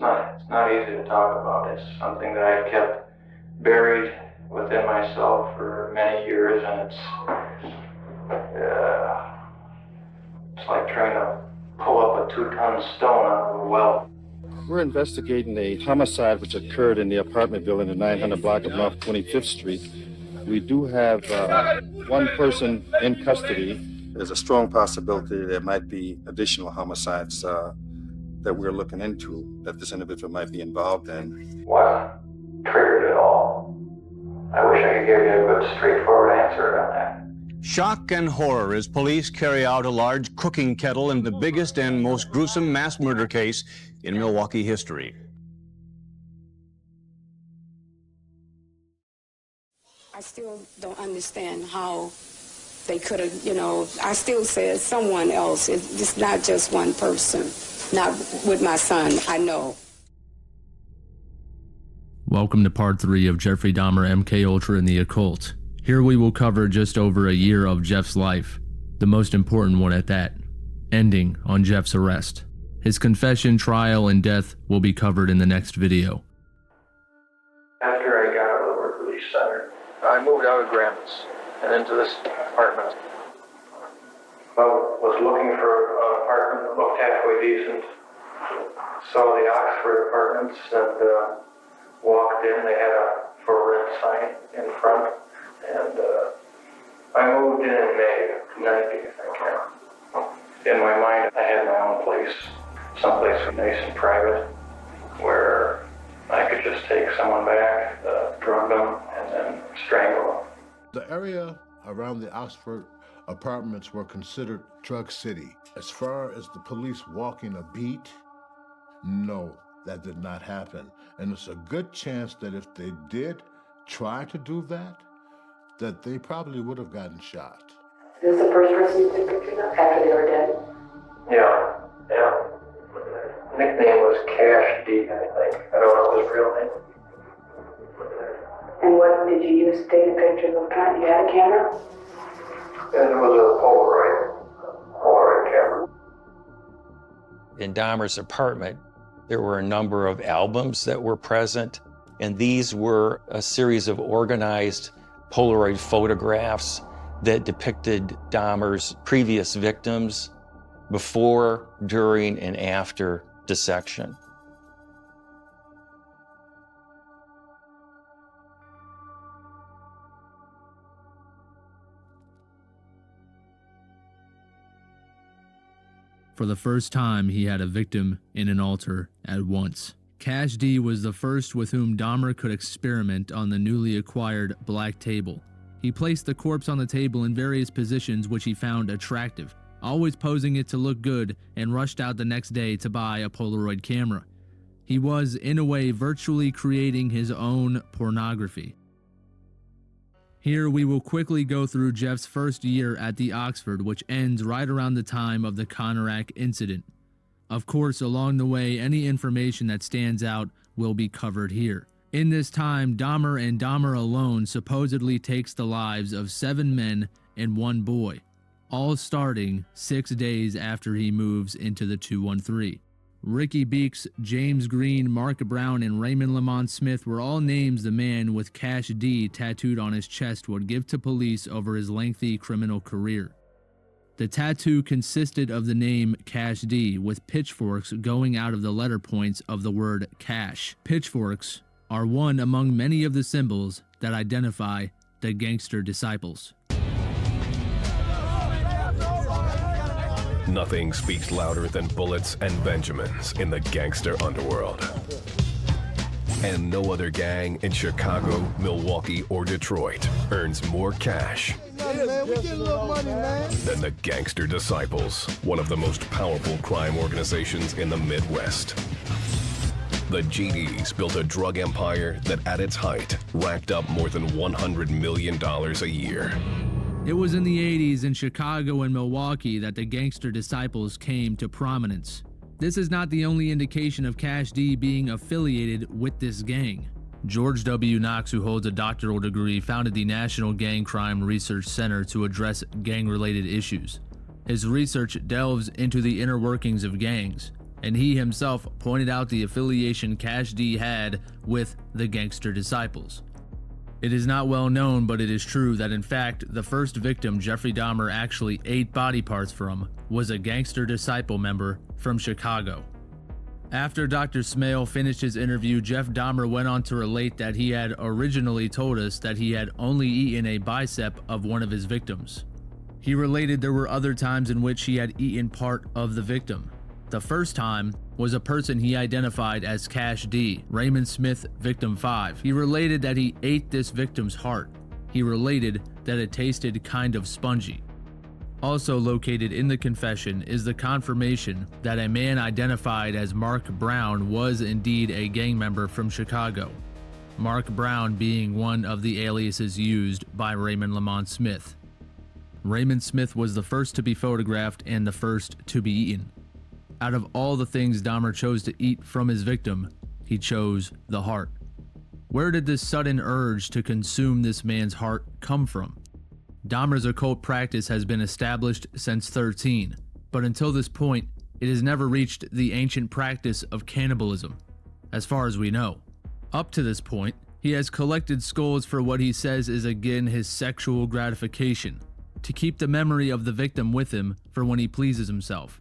It's not easy to talk about. It's something that I kept buried within myself for many years, and it's like trying to pull up a 2-ton stone out of a well. We're investigating a homicide which occurred in the apartment building in the 900 block of North 25th Street. We do have one person in custody. There's a strong possibility there might be additional homicides that we're looking into that this individual might be involved in. What triggered it all? I wish I could give you a good, straightforward answer on that. Shock and horror as police carry out a large cooking kettle in the biggest and most gruesome mass murder case in Milwaukee history. I still don't understand how they could have, I still say it's someone else. It's not just one person. Not with my son, I know. Welcome to part 3 of Jeffrey Dahmer, MKULTRA, and the Occult. Here we will cover just over a year of Jeff's life, the most important one at that, ending on Jeff's arrest. His confession, trial, and death will be covered in the next video. After I got out of the release center, I moved out of Grants and into this apartment. Well, was looking for an apartment that looked halfway decent. Saw the Oxford apartments and walked in. They had a for rent sign in front. And I moved in May of 90, I think. In my mind, I had my own place, someplace nice and private, where I could just take someone back, drug them, and then strangle them. The area around the Oxford apartments were considered drug city. As far as the police walking a beat, no, that did not happen. And it's a good chance that if they did try to do that they probably would have gotten shot. Is this the first person you took pictures of after they were dead? Yeah. Nickname was Cash D, I think. I don't know his real name. And what did you use to take pictures of? You had a camera? And it was a Polaroid camera. In Dahmer's apartment, there were a number of albums that were present, and these were a series of organized Polaroid photographs that depicted Dahmer's previous victims before, during, and after dissection. For the first time, he had a victim in an altar at once. Cash D was the first with whom Dahmer could experiment on the newly acquired black table. He placed the corpse on the table in various positions which he found attractive, always posing it to look good, and rushed out the next day to buy a Polaroid camera. He was, in a way, virtually creating his own pornography. Here we will quickly go through Jeff's first year at the Oxford, which ends right around the time of the Konerak incident. Of course, along the way, any information that stands out will be covered here. In this time, Dahmer and Dahmer alone supposedly takes the lives of 7 men and 1 boy, all starting 6 days after he moves into the 213. Ricky Beeks, James Green, Mark Brown, and Raymond Lamont Smith were all names the man with Cash D tattooed on his chest would give to police over his lengthy criminal career. The tattoo consisted of the name Cash D with pitchforks going out of the letter points of the word cash. Pitchforks are one among many of the symbols that identify the gangster disciples. Nothing speaks louder than bullets and Benjamins in the gangster underworld. And no other gang in Chicago, Milwaukee, or Detroit earns more cash than the Gangster Disciples, one of the most powerful crime organizations in the Midwest. The GDs built a drug empire that at its height racked up more than $100 million a year. It was in the 80s in Chicago and Milwaukee that the Gangster Disciples came to prominence. This is not the only indication of Cash D being affiliated with this gang. George W. Knox, who holds a doctoral degree, founded the National Gang Crime Research Center to address gang-related issues. His research delves into the inner workings of gangs, and he himself pointed out the affiliation Cash D had with the gangster disciples. It is not well known, but it is true that in fact, the first victim Jeffrey Dahmer actually ate body parts from was a gangster disciple member from Chicago. After Dr. Smale finished his interview, Jeff Dahmer went on to relate that he had originally told us that he had only eaten a bicep of one of his victims. He related there were other times in which he had eaten part of the victim. The first time was a person he identified as Cash D, Raymond Smith, victim 5. He related that he ate this victim's heart. He related that it tasted kind of spongy. Also located in the confession is the confirmation that a man identified as Mark Brown was indeed a gang member from Chicago, Mark Brown being one of the aliases used by Raymond Lamont Smith. Raymond Smith was the first to be photographed and the first to be eaten. Out of all the things Dahmer chose to eat from his victim, he chose the heart. Where did this sudden urge to consume this man's heart come from? Dahmer's occult practice has been established since 13, but until this point, it has never reached the ancient practice of cannibalism, as far as we know. Up to this point, he has collected skulls for what he says is again his sexual gratification, to keep the memory of the victim with him for when he pleases himself.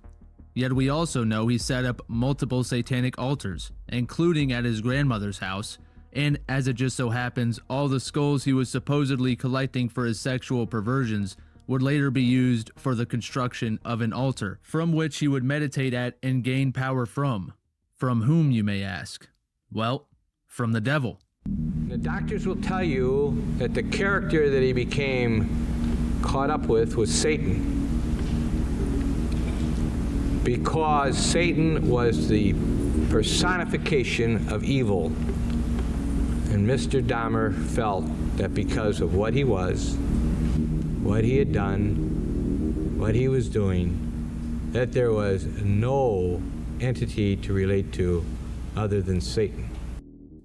Yet we also know he set up multiple satanic altars, including at his grandmother's house, and as it just so happens, all the skulls he was supposedly collecting for his sexual perversions would later be used for the construction of an altar, from which he would meditate at and gain power from. From whom, you may ask? Well, from the devil. The doctors will tell you that the character that he became caught up with was Satan, because Satan was the personification of evil. And Mr. Dahmer felt that because of what he was, what he had done, what he was doing, that there was no entity to relate to other than Satan.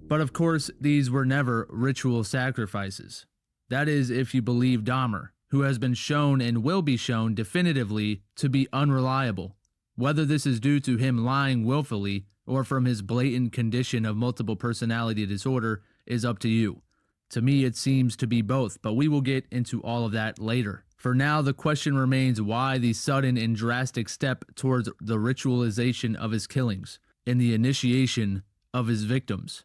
But of course, these were never ritual sacrifices. That is, if you believe Dahmer, who has been shown and will be shown definitively to be unreliable. Whether this is due to him lying willfully or from his blatant condition of multiple personality disorder is up to you. To me, it seems to be both, but we will get into all of that later. For now, the question remains why the sudden and drastic step towards the ritualization of his killings and the initiation of his victims.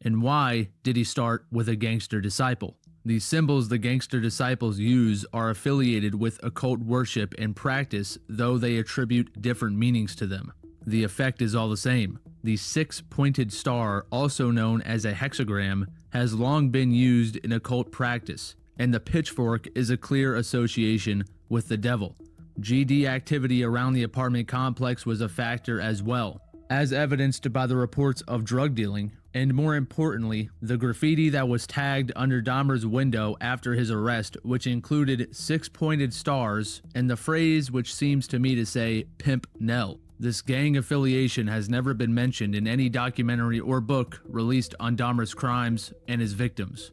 And why did he start with a gangster disciple? The symbols the gangster disciples use are affiliated with occult worship and practice, though they attribute different meanings to them. The effect is all the same. The six-pointed star, also known as a hexagram, has long been used in occult practice, and the pitchfork is a clear association with the devil. GD activity around the apartment complex was a factor as well, as evidenced by the reports of drug dealing, and more importantly, the graffiti that was tagged under Dahmer's window after his arrest, which included six-pointed stars and the phrase which seems to me to say, "Pimp Nell." This gang affiliation has never been mentioned in any documentary or book released on Dahmer's crimes and his victims.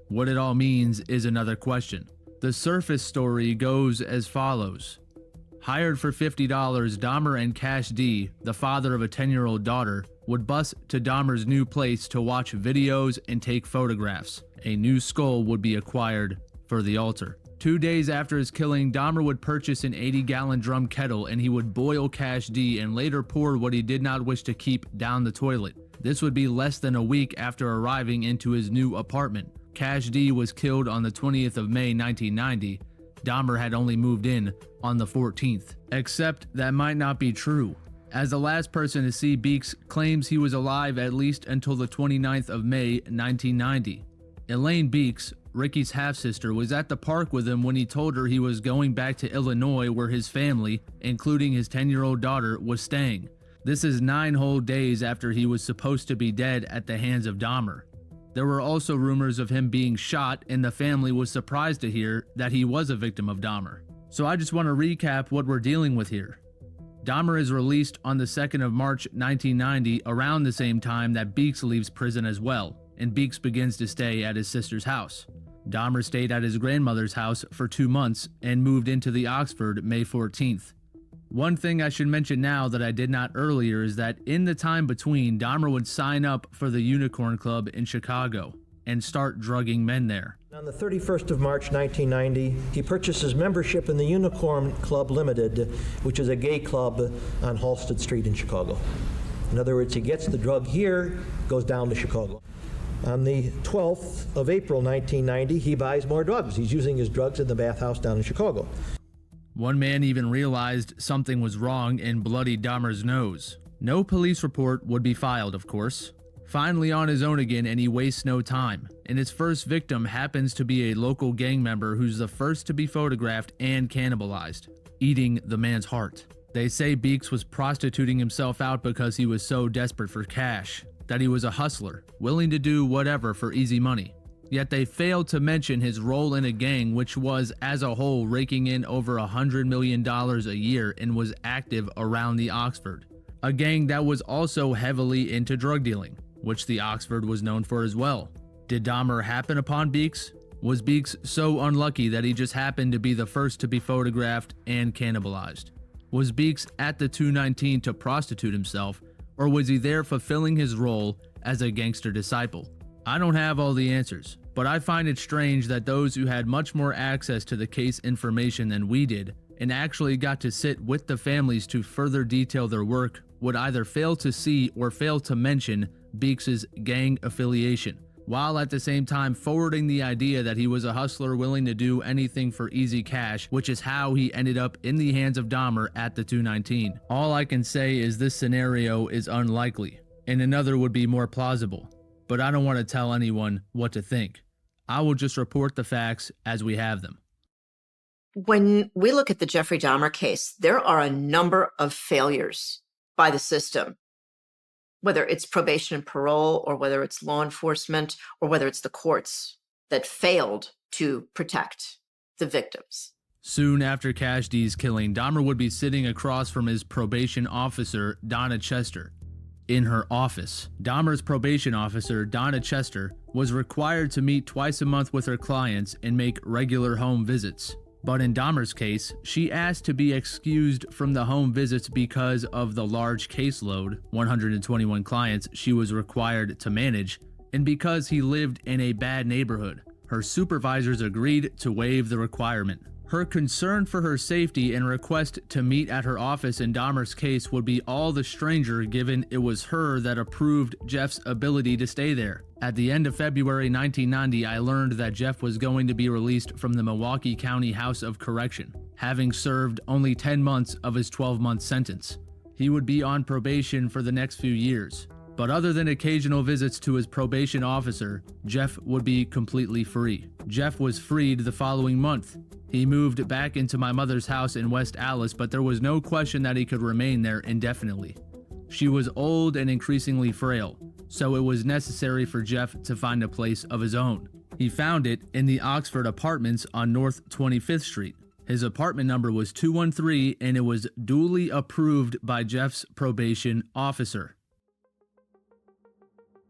What it all means is another question. The surface story goes as follows. Hired for $50, Dahmer and Cash D, the father of a 10-year-old daughter, would bus to Dahmer's new place to watch videos and take photographs. A new skull would be acquired for the altar. 2 days after his killing, Dahmer would purchase an 80-gallon drum kettle and he would boil Cash D and later pour what he did not wish to keep down the toilet. This would be less than a week after arriving into his new apartment. Cash D was killed on the 20th of May 1990. Dahmer had only moved in on the 14th. Except that might not be true, as the last person to see Beeks claims he was alive at least until the 29th of May 1990. Elaine Beeks, Ricky's half-sister, was at the park with him when he told her he was going back to Illinois where his family, including his 10-year-old daughter, was staying. This is 9 whole days after he was supposed to be dead at the hands of Dahmer. There were also rumors of him being shot, and the family was surprised to hear that he was a victim of Dahmer. So I just want to recap what we're dealing with here. Dahmer is released on the 2nd of March 1990, around the same time that Beeks leaves prison as well, and Beeks begins to stay at his sister's house. Dahmer stayed at his grandmother's house for 2 months and moved into the Oxford May 14th. One thing I should mention now that I did not earlier is that in the time between, Dahmer would sign up for the Unicorn Club in Chicago and start drugging men there. On the 31st of March 1990, he purchases membership in the Unicorn Club Limited, which is a gay club on Halsted Street in Chicago. In other words, he gets the drug here, goes down to Chicago. On the 12th of April 1990, he buys more drugs. He's using his drugs in the bathhouse down in Chicago. One man even realized something was wrong and bloodied Dahmer's nose. No police report would be filed, of course. Finally on his own again, and he wastes no time. And his first victim happens to be a local gang member who's the first to be photographed and cannibalized, eating the man's heart. They say Beeks was prostituting himself out because he was so desperate for cash, that he was a hustler, willing to do whatever for easy money. Yet they failed to mention his role in a gang which was, as a whole, raking in over $100 million a year and was active around the Oxford. A gang that was also heavily into drug dealing, which the Oxford was known for as well. Did Dahmer happen upon Beeks? Was Beeks so unlucky that he just happened to be the first to be photographed and cannibalized? Was Beeks at the 219 to prostitute himself, or was he there fulfilling his role as a gangster disciple? I don't have all the answers, but I find it strange that those who had much more access to the case information than we did, and actually got to sit with the families to further detail their work, would either fail to see or fail to mention Beeks' gang affiliation, while at the same time forwarding the idea that he was a hustler willing to do anything for easy cash, which is how he ended up in the hands of Dahmer at the 219. All I can say is this scenario is unlikely, and another would be more plausible. But I don't want to tell anyone what to think. I will just report the facts as we have them. When we look at the Jeffrey Dahmer case, there are a number of failures by the system, whether it's probation and parole, or whether it's law enforcement, or whether it's the courts that failed to protect the victims. Soon after Cash D's killing, Dahmer would be sitting across from his probation officer, Donna Chester, in her office. Dahmer's probation officer, Donna Chester, was required to meet twice a month with her clients and make regular home visits. But in Dahmer's case, she asked to be excused from the home visits because of the large caseload, 121 clients she was required to manage, and because he lived in a bad neighborhood. Her supervisors agreed to waive the requirement. Her concern for her safety and request to meet at her office in Dahmer's case would be all the stranger given it was her that approved Jeff's ability to stay there. At the end of February 1990, I learned that Jeff was going to be released from the Milwaukee County House of Correction, having served only 10 months of his 12-month sentence. He would be on probation for the next few years. But other than occasional visits to his probation officer, Jeff would be completely free. Jeff was freed the following month. He moved back into my mother's house in West Allis, but there was no question that he could remain there indefinitely. She was old and increasingly frail, so it was necessary for Jeff to find a place of his own. He found it in the Oxford Apartments on North 25th Street. His apartment number was 213, and it was duly approved by Jeff's probation officer.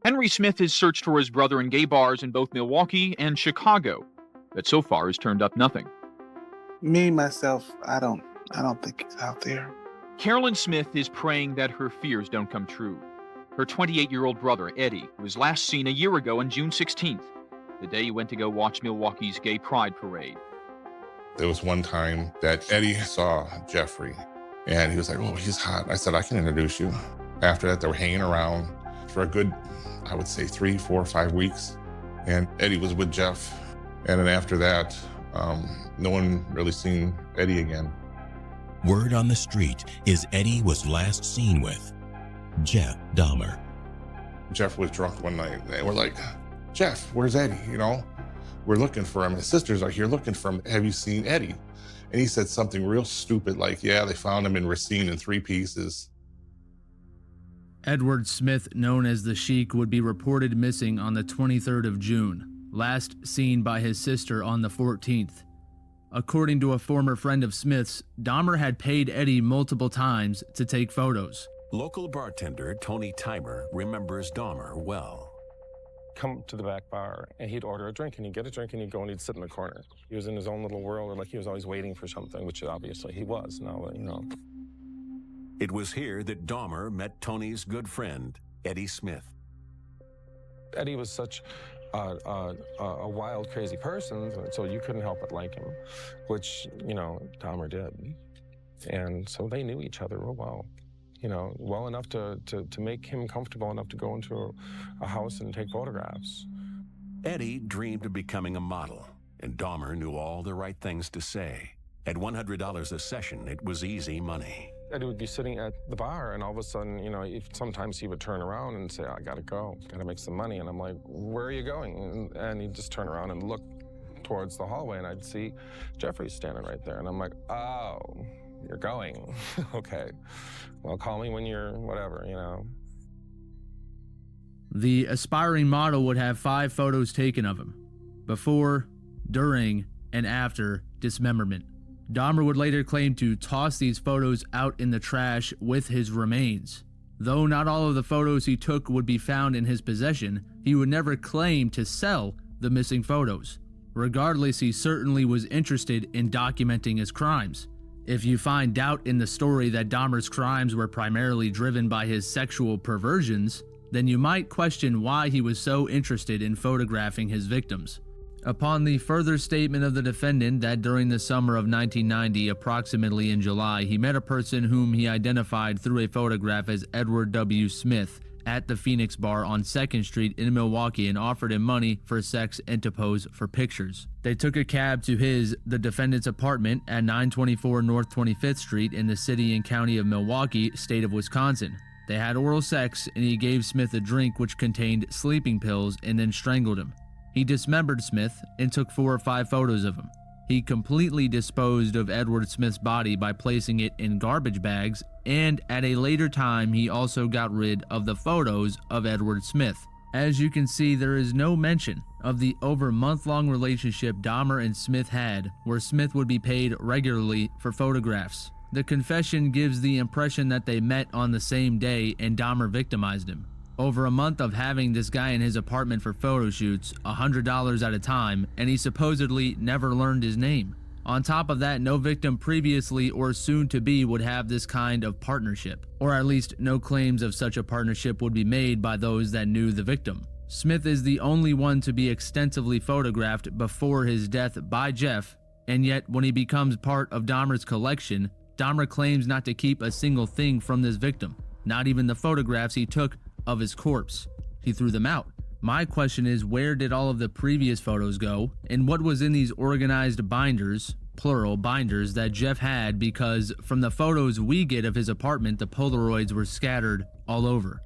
Henry Smith has searched for his brother in gay bars in both Milwaukee and Chicago, but so far has turned up nothing. Me, myself, I don't think he's out there. Carolyn Smith is praying that her fears don't come true. Her 28-year-old brother, Eddie, was last seen a year ago on June 16th, the day he went to go watch Milwaukee's Gay Pride Parade. There was one time that Eddie saw Jeffrey, and he was like, "Oh, he's hot." I said, "I can introduce you." After that, they were hanging around for a good, I would say 3, 4, 5 weeks. And Eddie was with Jeff. And then after that, no one really seen Eddie again. Word on the street is Eddie was last seen with Jeff Dahmer. Jeff was drunk one night, and we're like, "Jeff, where's Eddie?" You know, we're looking for him. His sisters are here looking for him. "Have you seen Eddie?" And he said something real stupid like, "Yeah, they found him in Racine in 3 pieces." Edward Smith, known as the Sheik, would be reported missing on the 23rd of June, last seen by his sister on the 14th. According to a former friend of Smith's, Dahmer had paid Eddie multiple times to take photos. Local bartender Tony Timer remembers Dahmer well. Come to the back bar, and he'd order a drink, and he'd get a drink, and he'd go and he'd sit in the corner. He was in his own little world, and like he was always waiting for something, which obviously he was. Now, you know, It was here that Dahmer met Tony's good friend, Eddie Smith. Eddie was such a wild, crazy person, so you couldn't help but like him, which, you know, Dahmer did. And so they knew each other real well, you know, well enough to make him comfortable enough to go into a house and take photographs. Eddie dreamed of becoming a model, and Dahmer knew all the right things to say. At $100 a session, it was easy money. Eddie would be sitting at the bar, and all of a sudden, you know, sometimes he would turn around and say, I gotta go, gotta make some money. And I'm like, where are you going? And he'd just turn around and look towards the hallway, and I'd see Jeffrey standing right there. And I'm like, oh, you're going. Okay. Well, call me when you're whatever, you know. The aspiring model would have 5 photos taken of him, before, during, and after dismemberment. Dahmer would later claim to toss these photos out in the trash with his remains. Though not all of the photos he took would be found in his possession, he would never claim to sell the missing photos. Regardless, he certainly was interested in documenting his crimes. If you find doubt in the story that Dahmer's crimes were primarily driven by his sexual perversions, then you might question why he was so interested in photographing his victims. Upon the further statement of the defendant that during the summer of 1990, approximately in July, he met a person whom he identified through a photograph as Edward W. Smith at the Phoenix Bar on 2nd Street in Milwaukee and offered him money for sex and to pose for pictures. They took a cab to the defendant's apartment at 924 North 25th Street in the city and county of Milwaukee, state of Wisconsin. They had oral sex, and he gave Smith a drink which contained sleeping pills and then strangled him. He dismembered Smith and took 4 or 5 photos of him. He completely disposed of Edward Smith's body by placing it in garbage bags, and at a later time he also got rid of the photos of Edward Smith. As you can see, there is no mention of the over month-long relationship Dahmer and Smith had, where Smith would be paid regularly for photographs. The confession gives the impression that they met on the same day and Dahmer victimized him. Over a month of having this guy in his apartment for photo shoots, $100 at a time, and he supposedly never learned his name. On top of that, no victim previously or soon to be would have this kind of partnership, or at least no claims of such a partnership would be made by those that knew the victim. Smith is the only one to be extensively photographed before his death by Jeff, and yet when he becomes part of Dahmer's collection, Dahmer claims not to keep a single thing from this victim, not even the photographs he took of his corpse. He threw them out. My question is, where did all of the previous photos go, and what was in these organized binders, plural binders, that Jeff had, because from the photos we get of his apartment, the Polaroids were scattered all over.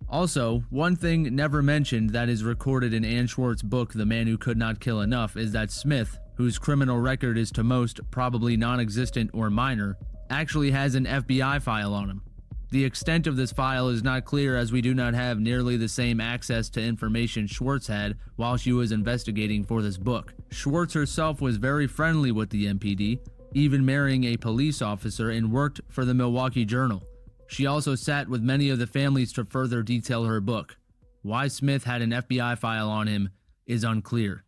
Also, one thing never mentioned that is recorded in Ann Schwartz's book, The Man Who Could Not Kill Enough, is that Smith, whose criminal record is to most probably non-existent or minor, actually has an FBI file on him. The extent of this file is not clear, as we do not have nearly the same access to information Schwartz had while she was investigating for this book. Schwartz herself was very friendly with the MPD, even marrying a police officer, and worked for the Milwaukee Journal. She also sat with many of the families to further detail her book. Why Smith had an FBI file on him is unclear.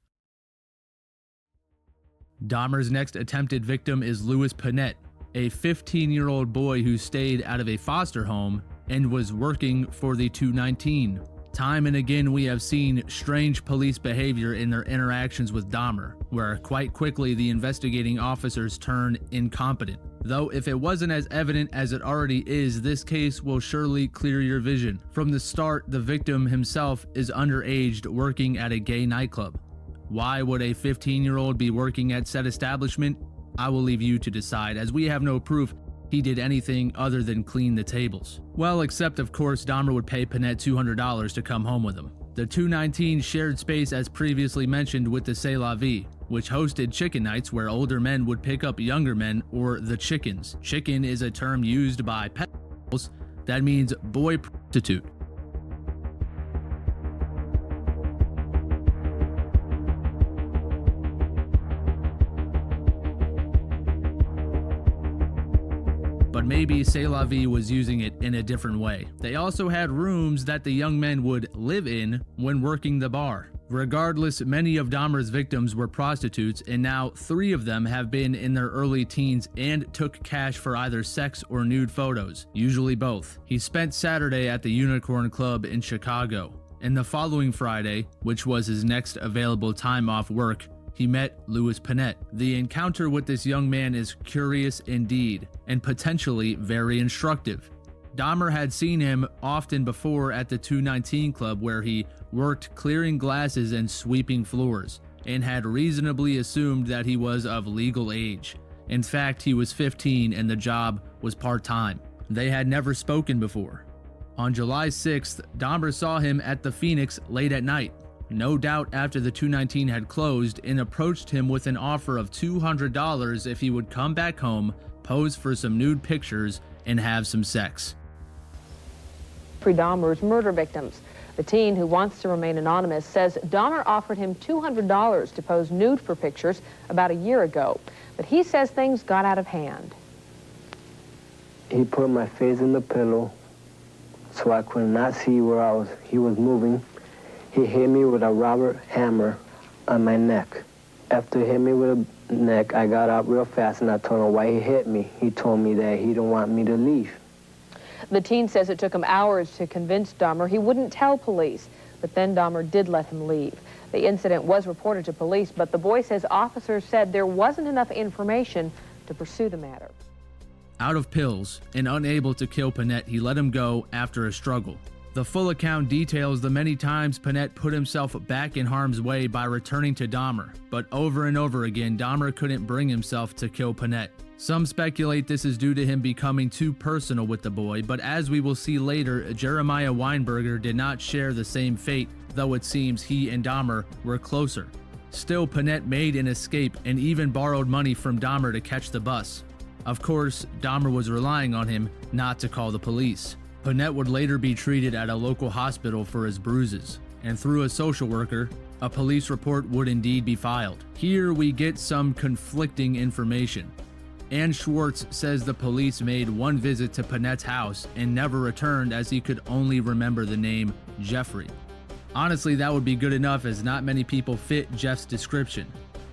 Dahmer's next attempted victim is Lewis Panette, a 15-year-old boy who stayed out of a foster home and was working for the 219. Time and again we have seen strange police behavior in their interactions with Dahmer, where quite quickly the investigating officers turn incompetent. Though if it wasn't as evident as it already is, this case will surely clear your vision. From the start, the victim himself is underage, working at a gay nightclub. Why would a 15-year-old be working at said establishment? I will leave you to decide, as we have no proof he did anything other than clean the tables. Well, except of course Dahmer would pay Panette $200 to come home with him. The 219 shared space, as previously mentioned, with the C'est La Vie, which hosted chicken nights where older men would pick up younger men, or the chickens. Chicken is a term used by pedophiles that means boy prostitute. But but maybe C'est La Vie was using it in a different way. They also had rooms that the young men would live in when working the bar. Regardless, many of Dahmer's victims were prostitutes, and now 3 of them have been in their early teens and took cash for either sex or nude photos, usually both. He spent Saturday at the Unicorn Club in Chicago, and the following Friday, which was his next available time off work, he met Lewis Panette. The encounter with this young man is curious indeed, and potentially very instructive. Dahmer had seen him often before at the 219 Club, where he worked clearing glasses and sweeping floors, and had reasonably assumed that he was of legal age. In fact, he was 15 and the job was part-time. They had never spoken before. On July 6th, Dahmer saw him at the Phoenix late at night, no doubt after the 219 had closed, and approached him with an offer of $200 if he would come back home, pose for some nude pictures, and have some sex. Dahmer's murder victims. The teen, who wants to remain anonymous, says Dahmer offered him $200 to pose nude for pictures about a year ago, but he says things got out of hand. He put my face in the pillow so I could not see where he was moving. He hit me with a rubber hammer on my neck. After he hit me with a neck, I got up real fast and I told him why he hit me. He told me that he didn't want me to leave. The teen says it took him hours to convince Dahmer he wouldn't tell police, but then Dahmer did let him leave. The incident was reported to police, but the boy says officers said there wasn't enough information to pursue the matter. Out of pills and unable to kill Panette, he let him go after a struggle. The full account details the many times Panette put himself back in harm's way by returning to Dahmer, but over and over again, Dahmer couldn't bring himself to kill Panette. Some speculate this is due to him becoming too personal with the boy, but as we will see later, Jeremiah Weinberger did not share the same fate, though it seems he and Dahmer were closer. Still, Panette made an escape and even borrowed money from Dahmer to catch the bus. Of course, Dahmer was relying on him not to call the police. Panette would later be treated at a local hospital for his bruises, and through a social worker, a police report would indeed be filed. Here we get some conflicting information. Ann Schwartz says the police made one visit to Panette's house and never returned, as he could only remember the name Jeffrey. Honestly, that would be good enough, as not many people fit Jeff's description.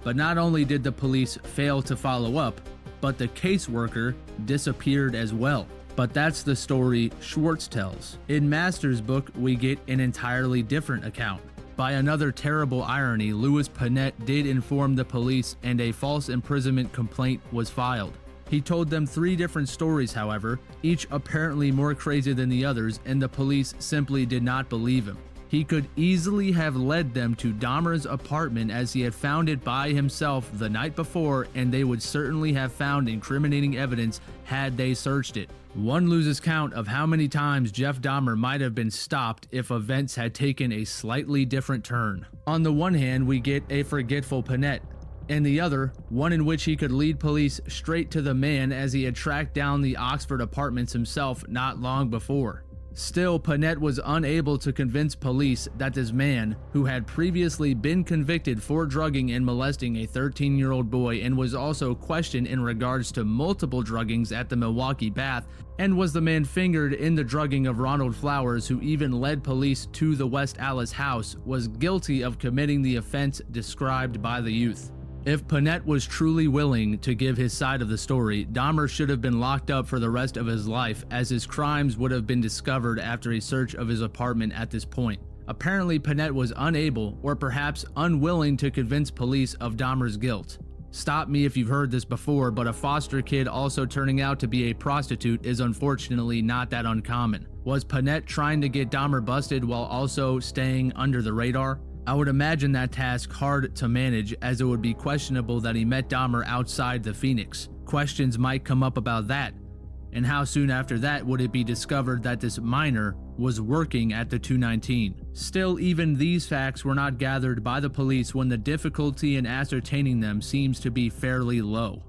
But not only did the police fail to follow up, but the caseworker disappeared as well. But that's the story Schwartz tells. In Master's book, we get an entirely different account. By another terrible irony, Lewis Panette did inform the police and a false imprisonment complaint was filed. He told them 3 different stories, however, each apparently more crazy than the others, and the police simply did not believe him. He could easily have led them to Dahmer's apartment, as he had found it by himself the night before, and they would certainly have found incriminating evidence had they searched it. One loses count of how many times Jeff Dahmer might have been stopped if events had taken a slightly different turn. On the one hand, we get a forgetful Panette, and the other, one in which he could lead police straight to the man, as he had tracked down the Oxford apartments himself not long before. Still, Panette was unable to convince police that this man, who had previously been convicted for drugging and molesting a 13-year-old boy and was also questioned in regards to multiple druggings at the Milwaukee Bath, and was the man fingered in the drugging of Ronald Flowers, who even led police to the West Allis house, was guilty of committing the offense described by the youth. If Panette was truly willing to give his side of the story, Dahmer should have been locked up for the rest of his life, as his crimes would have been discovered after a search of his apartment at this point. Apparently, Panette was unable, or perhaps unwilling, to convince police of Dahmer's guilt. Stop me if you've heard this before, but a foster kid also turning out to be a prostitute is unfortunately not that uncommon. Was Panette trying to get Dahmer busted while also staying under the radar? I would imagine that task hard to manage, as it would be questionable that he met Dahmer outside the Phoenix. Questions might come up about that, and how soon after that would it be discovered that this minor was working at the 219. Still, even these facts were not gathered by the police when the difficulty in ascertaining them seems to be fairly low.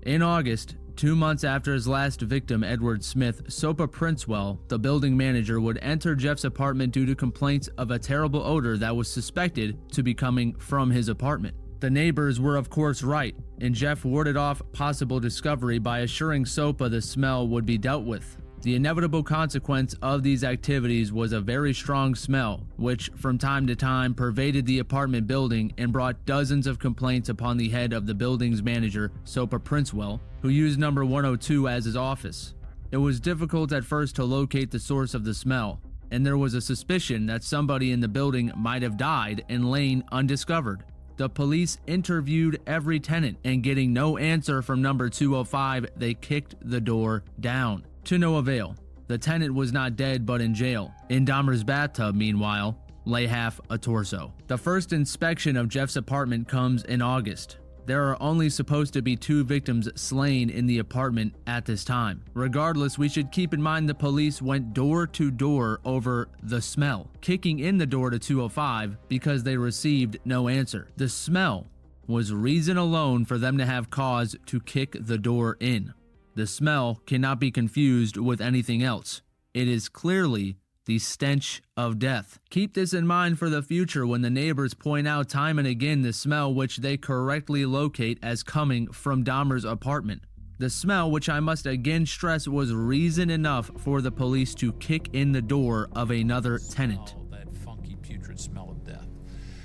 In August, 2 months after his last victim, Edward Smith, Sopa Princewell, the building manager, would enter Jeff's apartment due to complaints of a terrible odor that was suspected to be coming from his apartment. The neighbors were of course right, and Jeff warded off possible discovery by assuring SOPA the smell would be dealt with. The inevitable consequence of these activities was a very strong smell, which from time to time pervaded the apartment building and brought dozens of complaints upon the head of the building's manager, SOPA Princewell, who used number 102 as his office. It was difficult at first to locate the source of the smell, and there was a suspicion that somebody in the building might have died and lain undiscovered. The police interviewed every tenant, and getting no answer from number 205, they kicked the door down. To no avail. The tenant was not dead but in jail. In Dahmer's bathtub, meanwhile, lay half a torso. The first inspection of Jeff's apartment comes in August. There are only supposed to be 2 victims slain in the apartment at this time. Regardless, we should keep in mind the police went door to door over the smell, kicking in the door to 205 because they received no answer. The smell was reason alone for them to have cause to kick the door in. The smell cannot be confused with anything else. It is clearly the stench of death. Keep this in mind for the future when the neighbors point out time and again the smell which they correctly locate as coming from Dahmer's apartment. The smell, which I must again stress, was reason enough for the police to kick in the door of another tenant. That funky, putrid smell of death.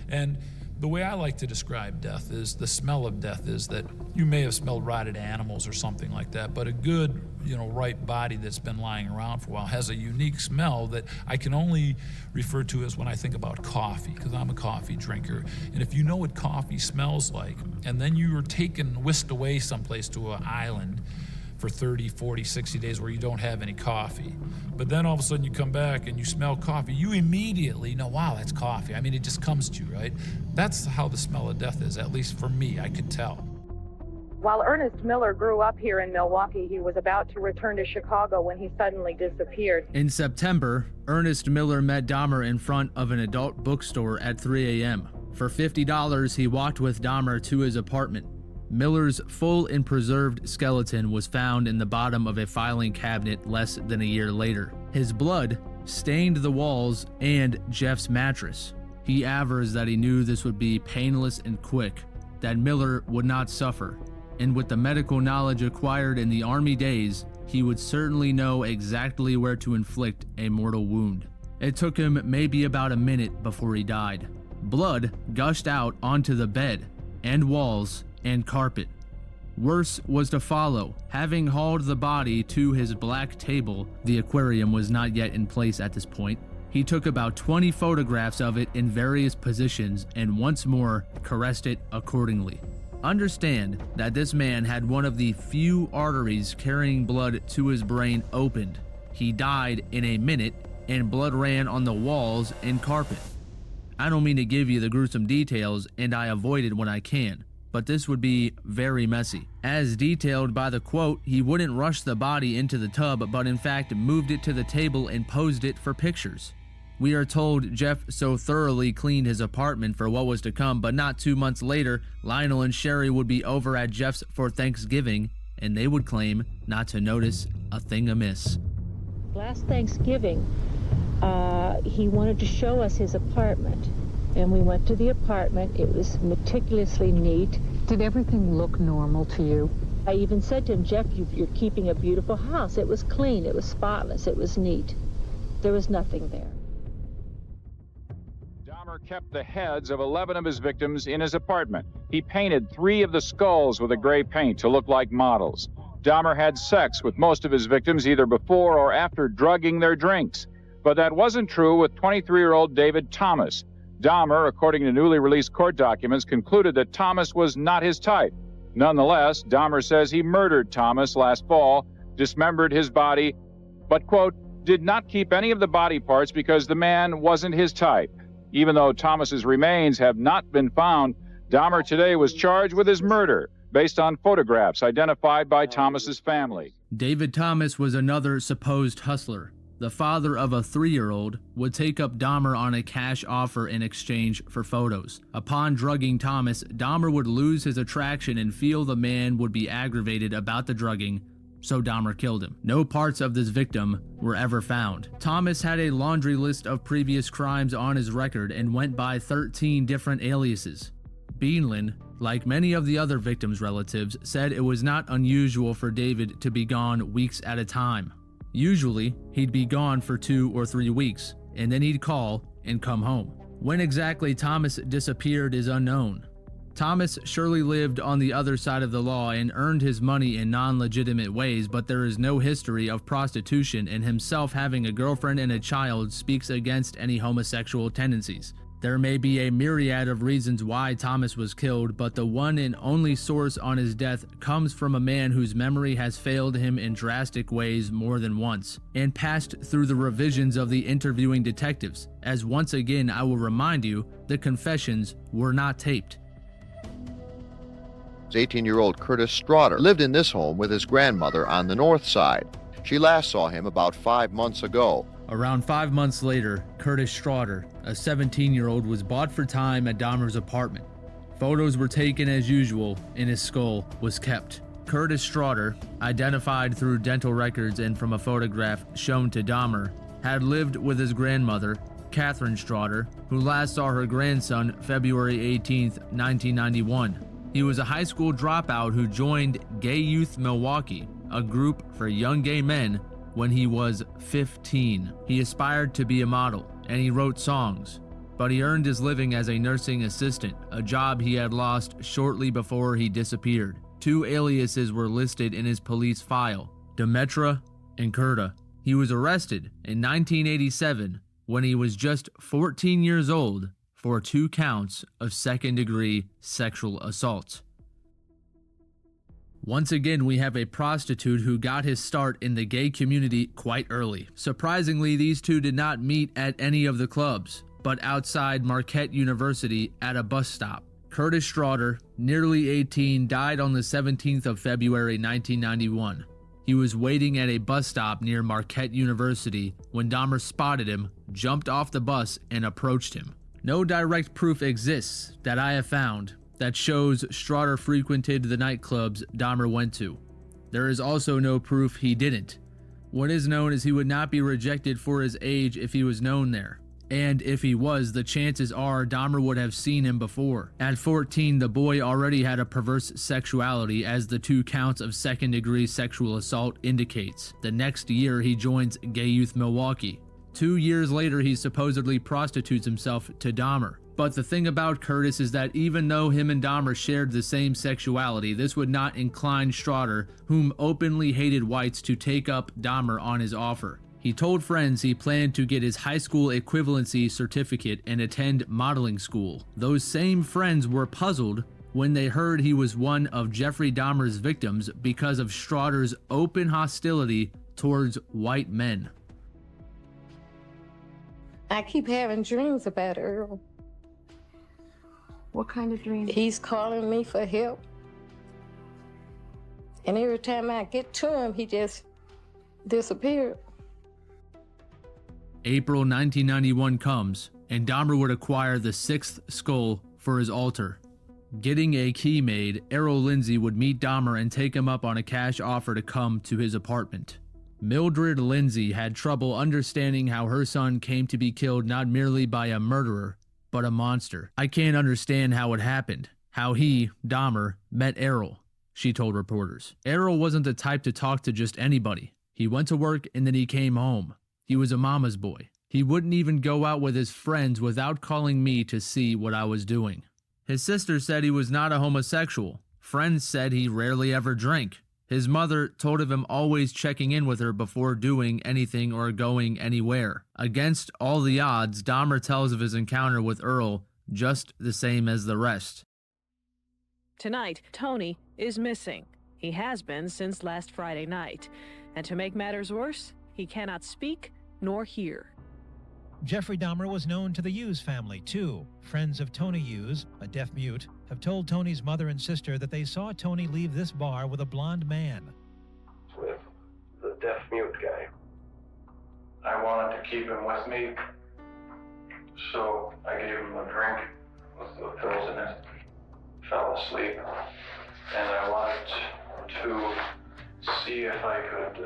And the way I like to describe death is, the smell of death is that you may have smelled rotted animals or something like that, but a good, ripe body that's been lying around for a while has a unique smell that I can only refer to as when I think about coffee, because I'm a coffee drinker. And if you know what coffee smells like, and then you were whisked away someplace to an island for 30, 40, 60 days where you don't have any coffee, but then all of a sudden you come back and you smell coffee, you immediately know, wow, that's coffee. I mean, it just comes to you, right? That's how the smell of death is, at least for me, I could tell. While Ernest Miller grew up here in Milwaukee, he was about to return to Chicago when he suddenly disappeared. In September, Ernest Miller met Dahmer in front of an adult bookstore at 3 a.m. For $50, he walked with Dahmer to his apartment. Miller's full and preserved skeleton was found in the bottom of a filing cabinet less than a year later. His blood stained the walls and Jeff's mattress. He avers that he knew this would be painless and quick, that Miller would not suffer, and with the medical knowledge acquired in the Army days, he would certainly know exactly where to inflict a mortal wound. It took him maybe about a minute before he died. Blood gushed out onto the bed and walls and carpet. Worse was to follow. Having hauled the body to his black table, the aquarium was not yet in place at this point, he took about 20 photographs of it in various positions and once more caressed it accordingly. Understand that this man had one of the few arteries carrying blood to his brain opened. He died in a minute and blood ran on the walls and carpet. I don't mean to give you the gruesome details, and I avoid it when I can, but this would be very messy. As detailed by the quote, he wouldn't rush the body into the tub, but in fact moved it to the table and posed it for pictures. We are told Jeff so thoroughly cleaned his apartment for what was to come, but not 2 months later, Lionel and Sherry would be over at Jeff's for Thanksgiving, and they would claim not to notice a thing amiss. Last Thanksgiving, he wanted to show us his apartment, and we went to the apartment. It was meticulously neat. Did everything look normal to you? I even said to him, Jeff, you're keeping a beautiful house. It was clean, it was spotless, it was neat. There was nothing there. Dahmer kept the heads of 11 of his victims in his apartment. He painted 3 of the skulls with a gray paint to look like models. Dahmer had sex with most of his victims either before or after drugging their drinks. But that wasn't true with 23-year-old David Thomas. Dahmer, according to newly released court documents, concluded that Thomas was not his type. Nonetheless, Dahmer says he murdered Thomas last fall, dismembered his body, but, quote, did not keep any of the body parts because the man wasn't his type. Even though Thomas's remains have not been found, Dahmer today was charged with his murder based on photographs identified by Thomas's family. David Thomas was another supposed hustler. The father of a 3-year-old would take up Dahmer on a cash offer in exchange for photos. Upon drugging Thomas, Dahmer would lose his attraction and feel the man would be aggravated about the drugging, so Dahmer killed him. No parts of this victim were ever found. Thomas had a laundry list of previous crimes on his record and went by 13 different aliases. Beanland, like many of the other victims' relatives, said it was not unusual for David to be gone weeks at a time. Usually, he'd be gone for 2 or 3 weeks, and then he'd call and come home. When exactly Thomas disappeared is unknown. Thomas surely lived on the other side of the law and earned his money in non-legitimate ways, but there is no history of prostitution, and himself having a girlfriend and a child speaks against any homosexual tendencies. There may be a myriad of reasons why Thomas was killed, but the one and only source on his death comes from a man whose memory has failed him in drastic ways more than once, and passed through the revisions of the interviewing detectives, as once again I will remind you, the confessions were not taped. 18-year-old Curtis Straughter lived in this home with his grandmother on the north side. She last saw him about 5 months ago. Around 5 months later, Curtis Straughter, a 17-year-old, was bought for time at Dahmer's apartment. Photos were taken as usual, and his skull was kept. Curtis Straughter, identified through dental records and from a photograph shown to Dahmer, had lived with his grandmother, Catherine Straughter, who last saw her grandson February 18, 1991. He was a high school dropout who joined Gay Youth Milwaukee, a group for young gay men, when he was 15. He aspired to be a model, and he wrote songs, but he earned his living as a nursing assistant, a job he had lost shortly before he disappeared. 2 aliases were listed in his police file, Demetra and Kurta. He was arrested in 1987 when he was just 14 years old for 2 counts of second-degree sexual assault. Once again, we have a prostitute who got his start in the gay community quite early. Surprisingly, these two did not meet at any of the clubs, but outside Marquette University at a bus stop. Curtis Straughter, nearly 18, died on the 17th of February 1991. He was waiting at a bus stop near Marquette University when Dahmer spotted him, jumped off the bus, and approached him. No direct proof exists that I have found that shows Straughter frequented the nightclubs Dahmer went to. There is also no proof he didn't. What is known is he would not be rejected for his age if he was known there. And if he was, the chances are Dahmer would have seen him before. At 14, the boy already had a perverse sexuality, as the 2 counts of second-degree sexual assault indicates. The next year, he joins Gay Youth Milwaukee. 2 years later, he supposedly prostitutes himself to Dahmer. But the thing about Curtis is that even though him and Dahmer shared the same sexuality, this would not incline Straughter, whom openly hated whites, to take up Dahmer on his offer. He told friends he planned to get his high school equivalency certificate and attend modeling school. Those same friends were puzzled when they heard he was one of Jeffrey Dahmer's victims because of Straughter's open hostility towards white men. I keep having dreams about Errol. What kind of dreams? He's calling me for help. And every time I get to him, he just disappeared. April 1991 comes, and Dahmer would acquire the 6th skull for his altar. Getting a key made, Errol Lindsey would meet Dahmer and take him up on a cash offer to come to his apartment. Mildred Lindsey had trouble understanding how her son came to be killed not merely by a murderer, but a monster. I can't understand how it happened, how he, Dahmer, met Errol, she told reporters. Errol wasn't the type to talk to just anybody. He went to work and then he came home. He was a mama's boy. He wouldn't even go out with his friends without calling me to see what I was doing. His sister said he was not a homosexual. Friends said he rarely ever drank. His mother told of him always checking in with her before doing anything or going anywhere. Against all the odds, Dahmer tells of his encounter with Errol just the same as the rest. Tonight, Tony is missing. He has been since last Friday night. And to make matters worse, he cannot speak nor hear. Jeffrey Dahmer was known to the Hughes family, too. Friends of Tony Hughes, a deaf mute, have told Tony's mother and sister that they saw Tony leave this bar with a blonde man. With the deaf mute guy. I wanted to keep him with me, so I gave him a drink with the pills in it, fell asleep, and I wanted to see if I could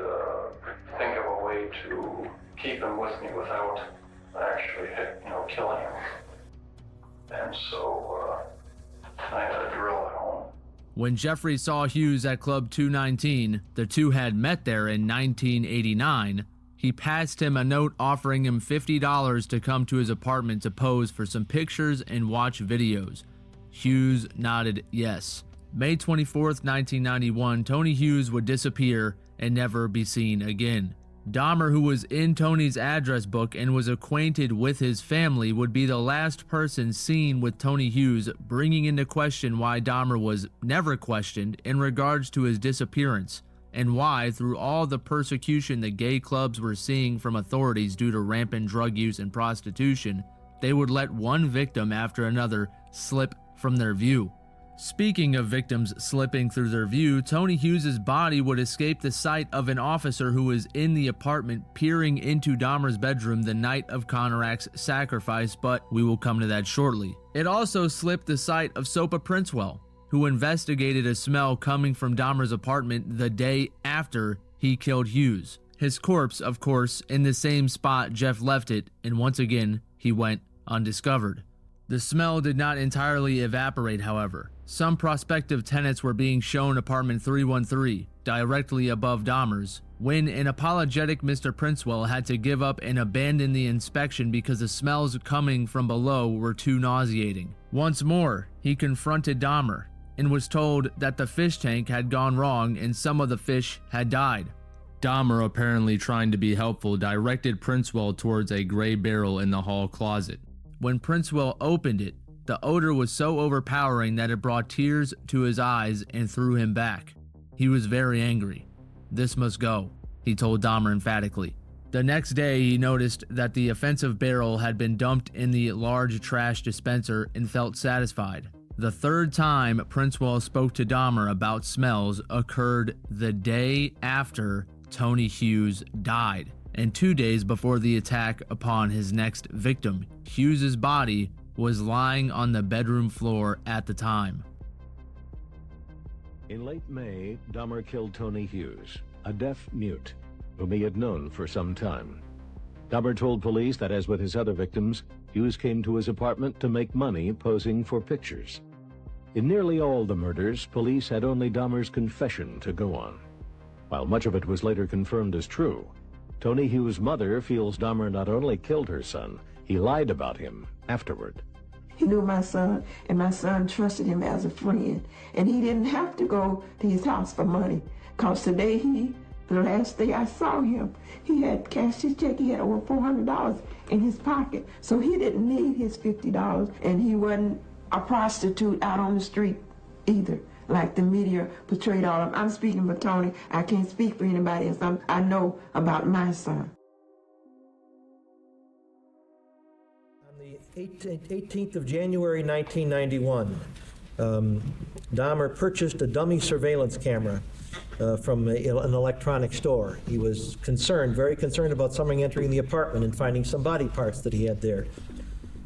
think of a way to keep him with me without actually killing him. And so I had a drill at home. When Jeffrey saw Hughes at Club 219, the two had met there in 1989, he passed him a note offering him $50 to come to his apartment to pose for some pictures and watch videos. Hughes nodded yes. May 24th, 1991, Tony Hughes would disappear and never be seen again. Dahmer, who was in Tony's address book and was acquainted with his family, would be the last person seen with Tony Hughes, bringing into question why Dahmer was never questioned in regards to his disappearance, and why, through all the persecution the gay clubs were seeing from authorities due to rampant drug use and prostitution, they would let one victim after another slip from their view. Speaking of victims slipping through their view, Tony Hughes' body would escape the sight of an officer who was in the apartment peering into Dahmer's bedroom the night of Konerak's sacrifice, but we will come to that shortly. It also slipped the sight of Sopa Princewell, who investigated a smell coming from Dahmer's apartment the day after he killed Hughes. His corpse, of course, in the same spot Jeff left it, and once again, he went undiscovered. The smell did not entirely evaporate, however. Some prospective tenants were being shown apartment 313, directly above Dahmer's, when an apologetic Mr. Princewell had to give up and abandon the inspection because the smells coming from below were too nauseating. Once more, he confronted Dahmer and was told that the fish tank had gone wrong and some of the fish had died. Dahmer, apparently trying to be helpful, directed Princewell towards a gray barrel in the hall closet. When Princewell opened it, the odor was so overpowering that it brought tears to his eyes and threw him back. He was very angry. "This must go," he told Dahmer emphatically. The next day, he noticed that the offensive barrel had been dumped in the large trash dispenser and felt satisfied. The third time Princewell spoke to Dahmer about smells occurred the day after Tony Hughes died, and 2 days before the attack upon his next victim. Hughes' body was lying on the bedroom floor at the time. In late May, Dahmer killed Tony Hughes, a deaf mute, whom he had known for some time. Dahmer told police that, as with his other victims, Hughes came to his apartment to make money posing for pictures. In nearly all the murders, police had only Dahmer's confession to go on. While much of it was later confirmed as true, Tony Hughes' mother feels Dahmer not only killed her son, he lied about him afterward. He knew my son, and my son trusted him as a friend. And he didn't have to go to his house for money, because today the last day I saw him, he had cashed his check. He had over $400 in his pocket. So he didn't need his $50, and he wasn't a prostitute out on the street either, like the media portrayed all of them. I'm speaking for Tony. I can't speak for anybody else. I know about my son. 18th of January 1991, Dahmer purchased a dummy surveillance camera from an electronic store. He was very concerned about someone entering the apartment and finding some body parts that he had there.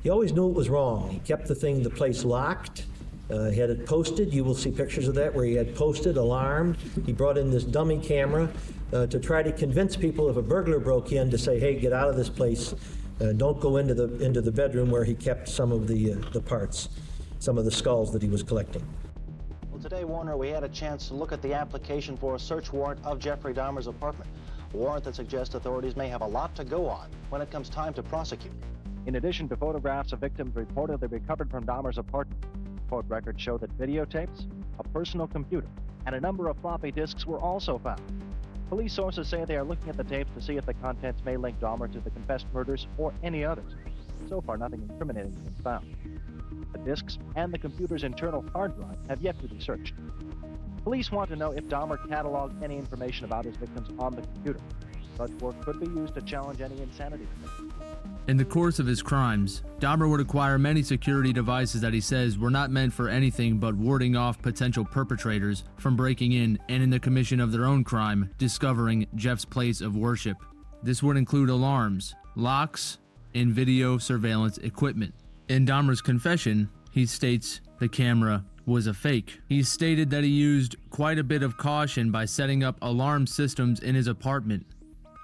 He always knew it was wrong. He kept the place locked. He had it posted. You will see pictures of that where he had posted, alarmed. He brought in this dummy camera to try to convince people if a burglar broke in to say, hey, get out of this place. Don't go into the bedroom where he kept some of the parts, some of the skulls that he was collecting. Well, today, Warner, we had a chance to look at the application for a search warrant of Jeffrey Dahmer's apartment. A warrant that suggests authorities may have a lot to go on when it comes time to prosecute. In addition to photographs of victims reportedly recovered from Dahmer's apartment, court records show that videotapes, a personal computer, and a number of floppy disks were also found. Police sources say they are looking at the tapes to see if the contents may link Dahmer to the confessed murders or any others. So far, nothing incriminating has been found. The disks and the computer's internal hard drive have yet to be searched. Police want to know if Dahmer cataloged any information about his victims on the computer. Such work could be used to challenge any insanity. In the course of his crimes, Dahmer would acquire many security devices that he says were not meant for anything but warding off potential perpetrators from breaking in and in the commission of their own crime, discovering Jeff's place of worship. This would include alarms, locks, and video surveillance equipment. In Dahmer's confession, he states the camera was a fake. He stated that he used quite a bit of caution by setting up alarm systems in his apartment,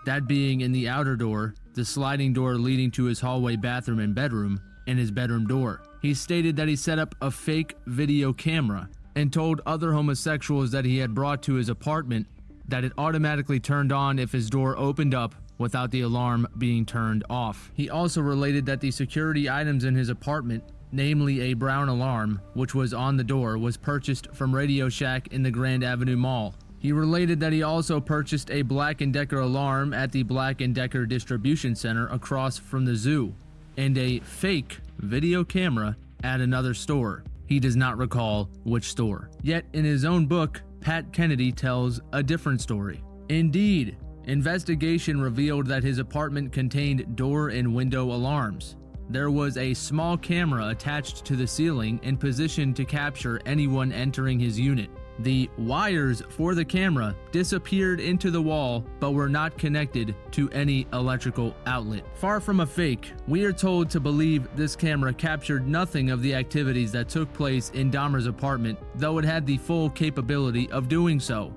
that being in the outer door, the sliding door leading to his hallway bathroom and bedroom, in his bedroom door. He stated that he set up a fake video camera and told other homosexuals that he had brought to his apartment that it automatically turned on if his door opened up without the alarm being turned off. He also related that the security items in his apartment, namely a brown alarm, which was on the door, was purchased from Radio Shack in the Grand Avenue Mall. He related that he also purchased a Black & Decker alarm at the Black & Decker distribution center across from the zoo, and a fake video camera at another store. He does not recall which store. Yet in his own book, Pat Kennedy tells a different story. Indeed, investigation revealed that his apartment contained door and window alarms. There was a small camera attached to the ceiling and positioned to capture anyone entering his unit. The wires for the camera disappeared into the wall but were not connected to any electrical outlet. Far from a fake, we are told to believe this camera captured nothing of the activities that took place in Dahmer's apartment, though it had the full capability of doing so.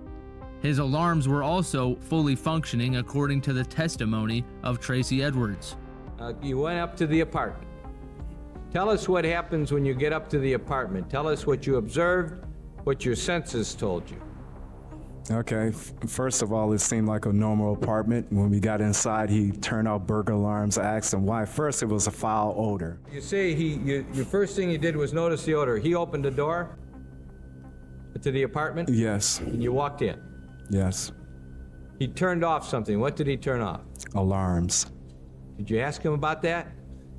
His alarms were also fully functioning according to the testimony of Tracy Edwards. You went up to the apartment. Tell us what happens when you get up to the apartment. Tell us what you observed, what your senses told you. Okay, first of all, it seemed like a normal apartment. When we got inside, he turned off burglar alarms. I asked him why. First, it was a foul odor. You say your first thing you did was notice the odor. He opened the door to the apartment? Yes. And you walked in? Yes. He turned off something. What did he turn off? Alarms. Did you ask him about that?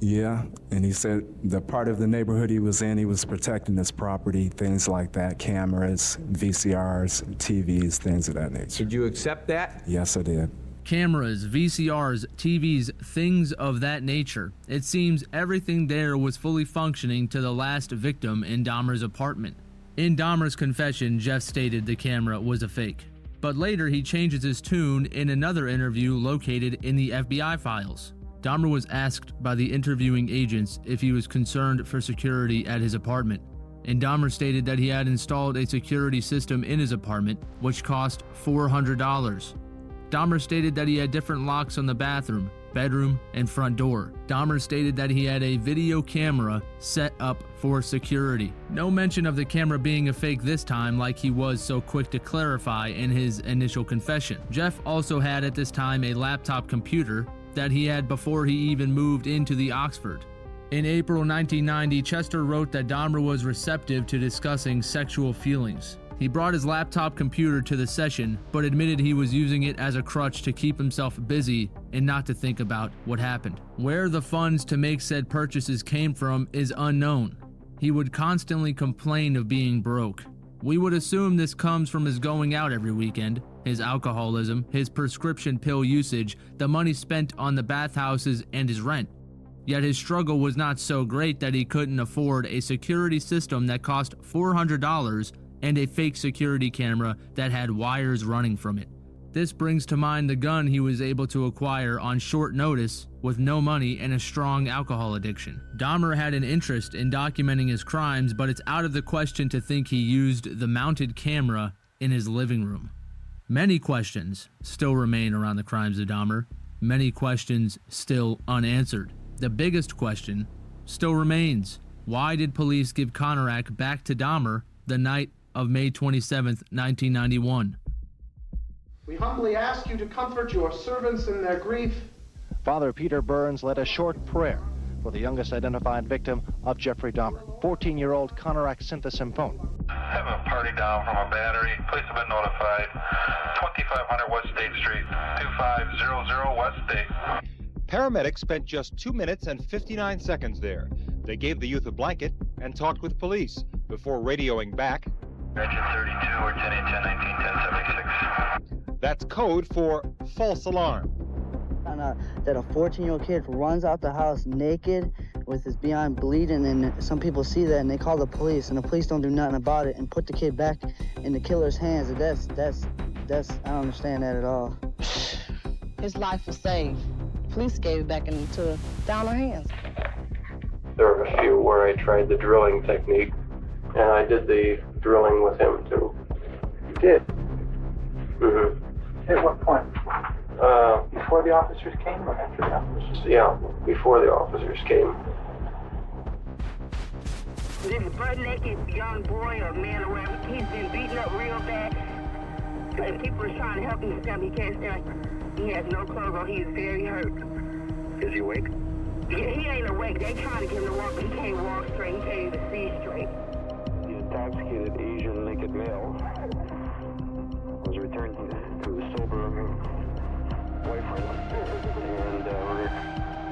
Yeah, and he said the part of the neighborhood he was in, he was protecting his property, things like that, cameras, VCRs, TVs, things of that nature. Did you accept that? Yes, I did. Cameras, VCRs, TVs, things of that nature. It seems everything there was fully functioning to the last victim in Dahmer's apartment. In Dahmer's confession, Jeff stated the camera was a fake. But later he changes his tune in another interview located in the FBI files. Dahmer was asked by the interviewing agents if he was concerned for security at his apartment, and Dahmer stated that he had installed a security system in his apartment, which cost $400. Dahmer stated that he had different locks on the bathroom, bedroom, and front door. Dahmer stated that he had a video camera set up for security. No mention of the camera being a fake this time, like he was so quick to clarify in his initial confession. Jeff also had at this time a laptop computer that he had before he even moved into the Oxford. In April 1990, Chester wrote that Dahmer was receptive to discussing sexual feelings. He brought his laptop computer to the session, but admitted he was using it as a crutch to keep himself busy and not to think about what happened. Where the funds to make said purchases came from is unknown. He would constantly complain of being broke. We would assume this comes from his going out every weekend, his alcoholism, his prescription pill usage, the money spent on the bathhouses, and his rent. Yet his struggle was not so great that he couldn't afford a security system that cost $400 and a fake security camera that had wires running from it. This brings to mind the gun he was able to acquire on short notice with no money and a strong alcohol addiction. Dahmer had an interest in documenting his crimes, but it's out of the question to think he used the mounted camera in his living room. Many questions still remain around the crimes of Dahmer, many questions still unanswered. The biggest question still remains: why did police give Konerak back to Dahmer the night of May 27, 1991? We humbly ask you to comfort your servants in their grief. Father Peter Burns led a short prayer for the youngest identified victim of Jeffrey Dahmer, 14-year-old Konerak Syntha-Symphone. I have a party down from a battery. Police have been notified. 2500 West State Street, 2500 West State. Paramedics spent just 2 minutes and 59 seconds there. They gave the youth a blanket and talked with police before radioing back. Engine 32 or 10 10 19 10 76. That's code for false alarm. That a 14-year-old kid runs out the house naked with his behind bleeding, and some people see that and they call the police, and the police don't do nothing about it and put the kid back in the killer's hands. And that's I don't understand that at all. His life was saved. Police gave it back into Dahmer's hands. There were a few where I tried the drilling technique, and I did the drilling with him too. You did? Mm-hmm. At what point? Before the officers came or after the officers? Yeah, before the officers came. This butt-naked young boy or man or whatever, he's been beaten up real bad. And people are trying to help him stand. He can't stand. He has no clothes on. He is very hurt. Is he awake? Yeah, he ain't awake. They trying to get him to walk, but he can't walk straight. He can't even see straight. The intoxicated Asian naked male was returned to his sober boyfriend.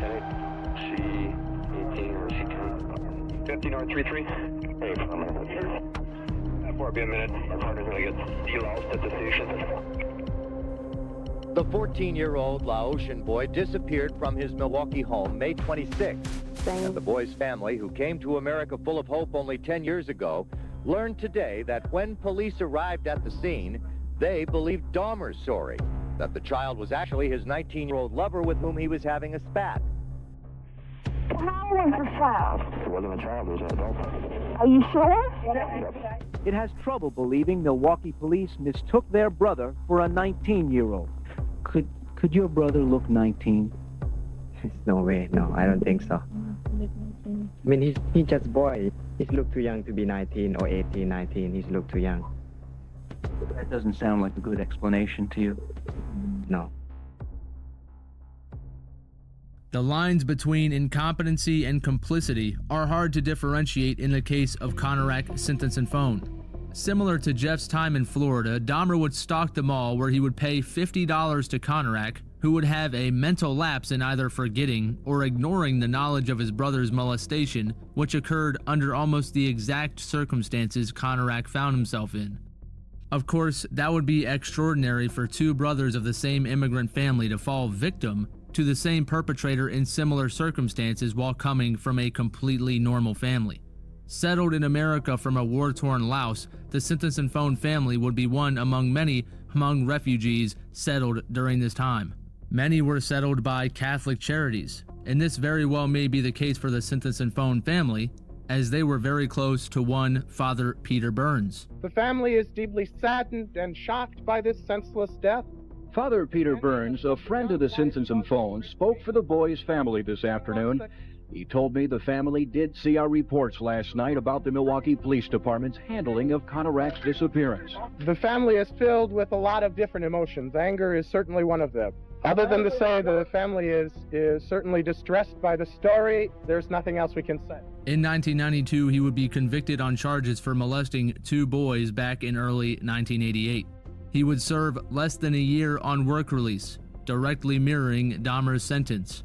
And C18 or C10. 15R33. Hey, for a minute. That will be a minute. Our partner's going to get deloused at the station. The 14-year-old Laotian boy disappeared from his Milwaukee home May 26th. And the boy's family, who came to America full of hope only 10 years ago, learned today that when police arrived at the scene, they believed Dahmer's story, that the child was actually his 19-year-old lover with whom he was having a spat. How was the child? It wasn't a child, it was an adult. Are you sure? It has trouble believing Milwaukee police mistook their brother for a 19-year-old. Could your brother look 19? No way, no, I don't think so. I mean, he's just a boy. He's look too young to be 19 or 18, 19. He's look too young. That doesn't sound like a good explanation to you. No. The lines between incompetency and complicity are hard to differentiate in the case of Konerak, Sentence and Phone. Similar to Jeff's time in Florida, Dahmer would stalk the mall where he would pay $50 to Konerak, who would have a mental lapse in either forgetting or ignoring the knowledge of his brother's molestation, which occurred under almost the exact circumstances Konerak found himself in. Of course, that would be extraordinary for two brothers of the same immigrant family to fall victim to the same perpetrator in similar circumstances while coming from a completely normal family. Settled in America from a war-torn Laos, the Sentence and Phone family would be one among many among refugees settled during this time. Many were settled by Catholic charities, and this very well may be the case for the Sentence and Phone family, as they were very close to one Father Peter Burns. The family is deeply saddened and shocked by this senseless death. Father Peter Burns, a friend of the Sentence and Phone, spoke for the boy's family this afternoon. He told me the family did see our reports last night about the Milwaukee Police Department's handling of Konerak's disappearance. The family is filled with a lot of different emotions. Anger is certainly one of them. Other than to say that the family is certainly distressed by the story, there's nothing else we can say. In 1992, he would be convicted on charges for molesting two boys back in early 1988. He would serve less than a year on work release, directly mirroring Dahmer's sentence.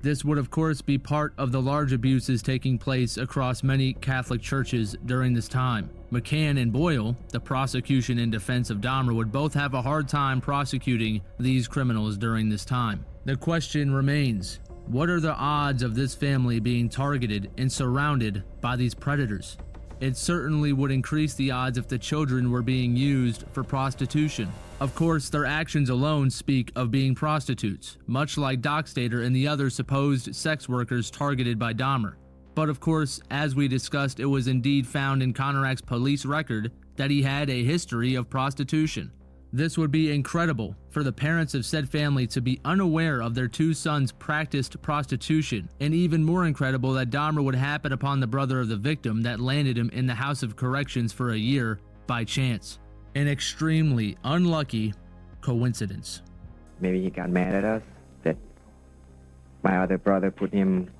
This would of course be part of the large abuses taking place across many Catholic churches during this time. McCann and Boyle, the prosecution and defense of Dahmer, would both have a hard time prosecuting these criminals during this time. The question remains, what are the odds of this family being targeted and surrounded by these predators? It certainly would increase the odds if the children were being used for prostitution. Of course, their actions alone speak of being prostitutes, much like Dockstader and the other supposed sex workers targeted by Dahmer. But of course, as we discussed, it was indeed found in Konerak's police record that he had a history of prostitution. This would be incredible for the parents of said family to be unaware of their two sons' practiced prostitution, and even more incredible that Dahmer would happen upon the brother of the victim that landed him in the House of Corrections for a year by chance. An extremely unlucky coincidence. Maybe he got mad at us that my other brother put him,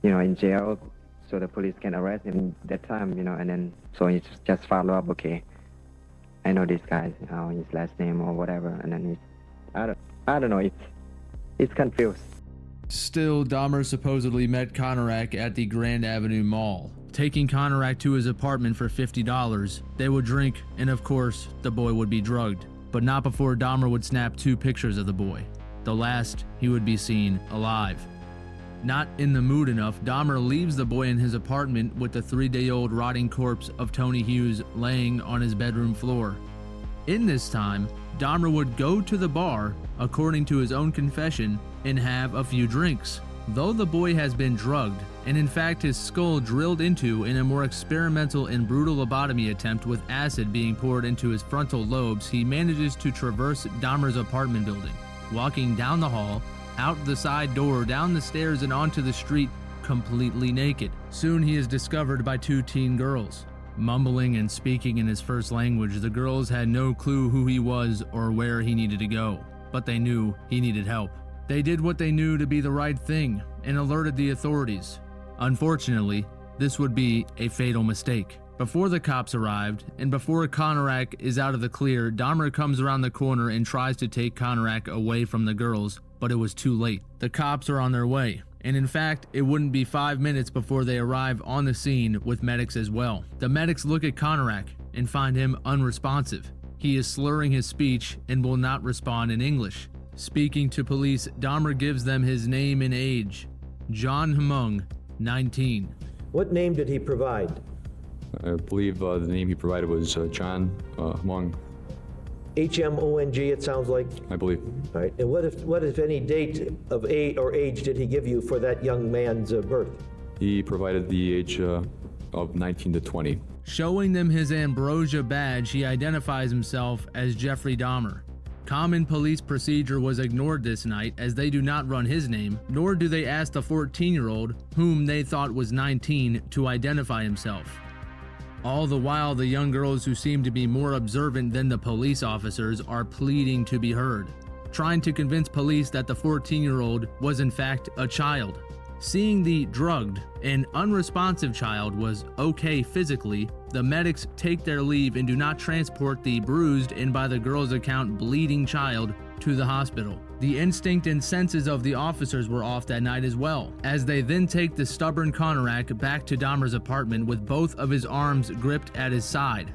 in jail so the police can arrest him that time, and then so he just follow up, okay, I know this guy, his last name or whatever, and then I don't know, it's confused. Still, Dahmer supposedly met Konerak at the Grand Avenue Mall. Taking Konerak to his apartment for $50, they would drink, and of course, the boy would be drugged. But not before Dahmer would snap two pictures of the boy. The last, he would be seen alive. Not in the mood enough, Dahmer leaves the boy in his apartment with the 3-day-old rotting corpse of Tony Hughes laying on his bedroom floor. In this time, Dahmer would go to the bar, according to his own confession, and have a few drinks. Though the boy has been drugged, and in fact his skull drilled into in a more experimental and brutal lobotomy attempt with acid being poured into his frontal lobes, he manages to traverse Dahmer's apartment building, walking down the hall, out the side door, down the stairs, and onto the street, completely naked. Soon he is discovered by two teen girls. Mumbling and speaking in his first language, the girls had no clue who he was or where he needed to go, but they knew he needed help. They did what they knew to be the right thing and alerted the authorities. Unfortunately, this would be a fatal mistake. Before the cops arrived, and before Konerak is out of the clear, Dahmer comes around the corner and tries to take Konerak away from the girls, but it was too late. The cops are on their way, and in fact, it wouldn't be 5 minutes before they arrive on the scene with medics as well. The medics look at Konerak and find him unresponsive. He is slurring his speech and will not respond in English. Speaking to police, Dahmer gives them his name and age. John Hmung, 19. What name did he provide? I believe the name he provided was John Hmung. H-M-O-N-G, it sounds like? I believe. All right. And what if any date of age did he give you for that young man's birth? He provided the age of 19 to 20. Showing them his ambrosia badge, he identifies himself as Jeffrey Dahmer. Common police procedure was ignored this night, as they do not run his name, nor do they ask the 14-year-old, whom they thought was 19, to identify himself. All the while, the young girls who seem to be more observant than the police officers are pleading to be heard, trying to convince police that the 14-year-old was in fact a child. Seeing the drugged and unresponsive child was okay physically, the medics take their leave and do not transport the bruised and, by the girl's account, bleeding child to the hospital. The instinct and senses of the officers were off that night as well, as they then take the stubborn Konerak back to Dahmer's apartment with both of his arms gripped at his side.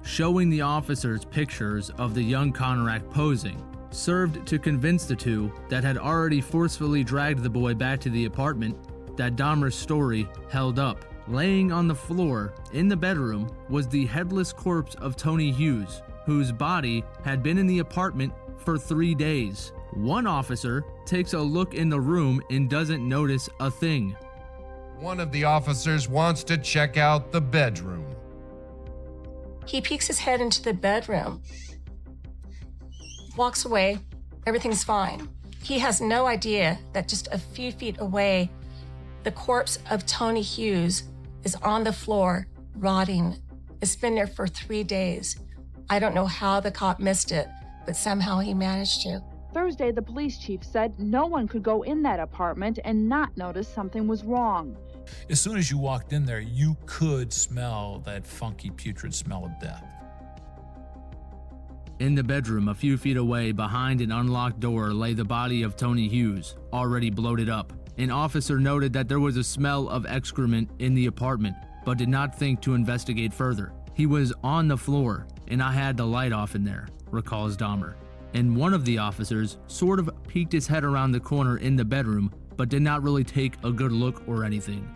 Showing the officers pictures of the young Konerak posing served to convince the two that had already forcefully dragged the boy back to the apartment that Dahmer's story held up. Laying on the floor in the bedroom was the headless corpse of Tony Hughes, whose body had been in the apartment for 3 days. One officer takes a look in the room and doesn't notice a thing. One of the officers wants to check out the bedroom. He peeks his head into the bedroom, walks away, everything's fine. He has no idea that just a few feet away, the corpse of Tony Hughes is on the floor, rotting. It's been there for 3 days. I don't know how the cop missed it, but somehow he managed to. Thursday, the police chief said no one could go in that apartment and not notice something was wrong. As soon as you walked in there, you could smell that funky, putrid smell of death. In the bedroom, a few feet away, behind an unlocked door, lay the body of Tony Hughes, already bloated up. An officer noted that there was a smell of excrement in the apartment, but did not think to investigate further. He was on the floor, and I had the light off in there, recalls Dahmer. And one of the officers sort of peeked his head around the corner in the bedroom, but did not really take a good look or anything.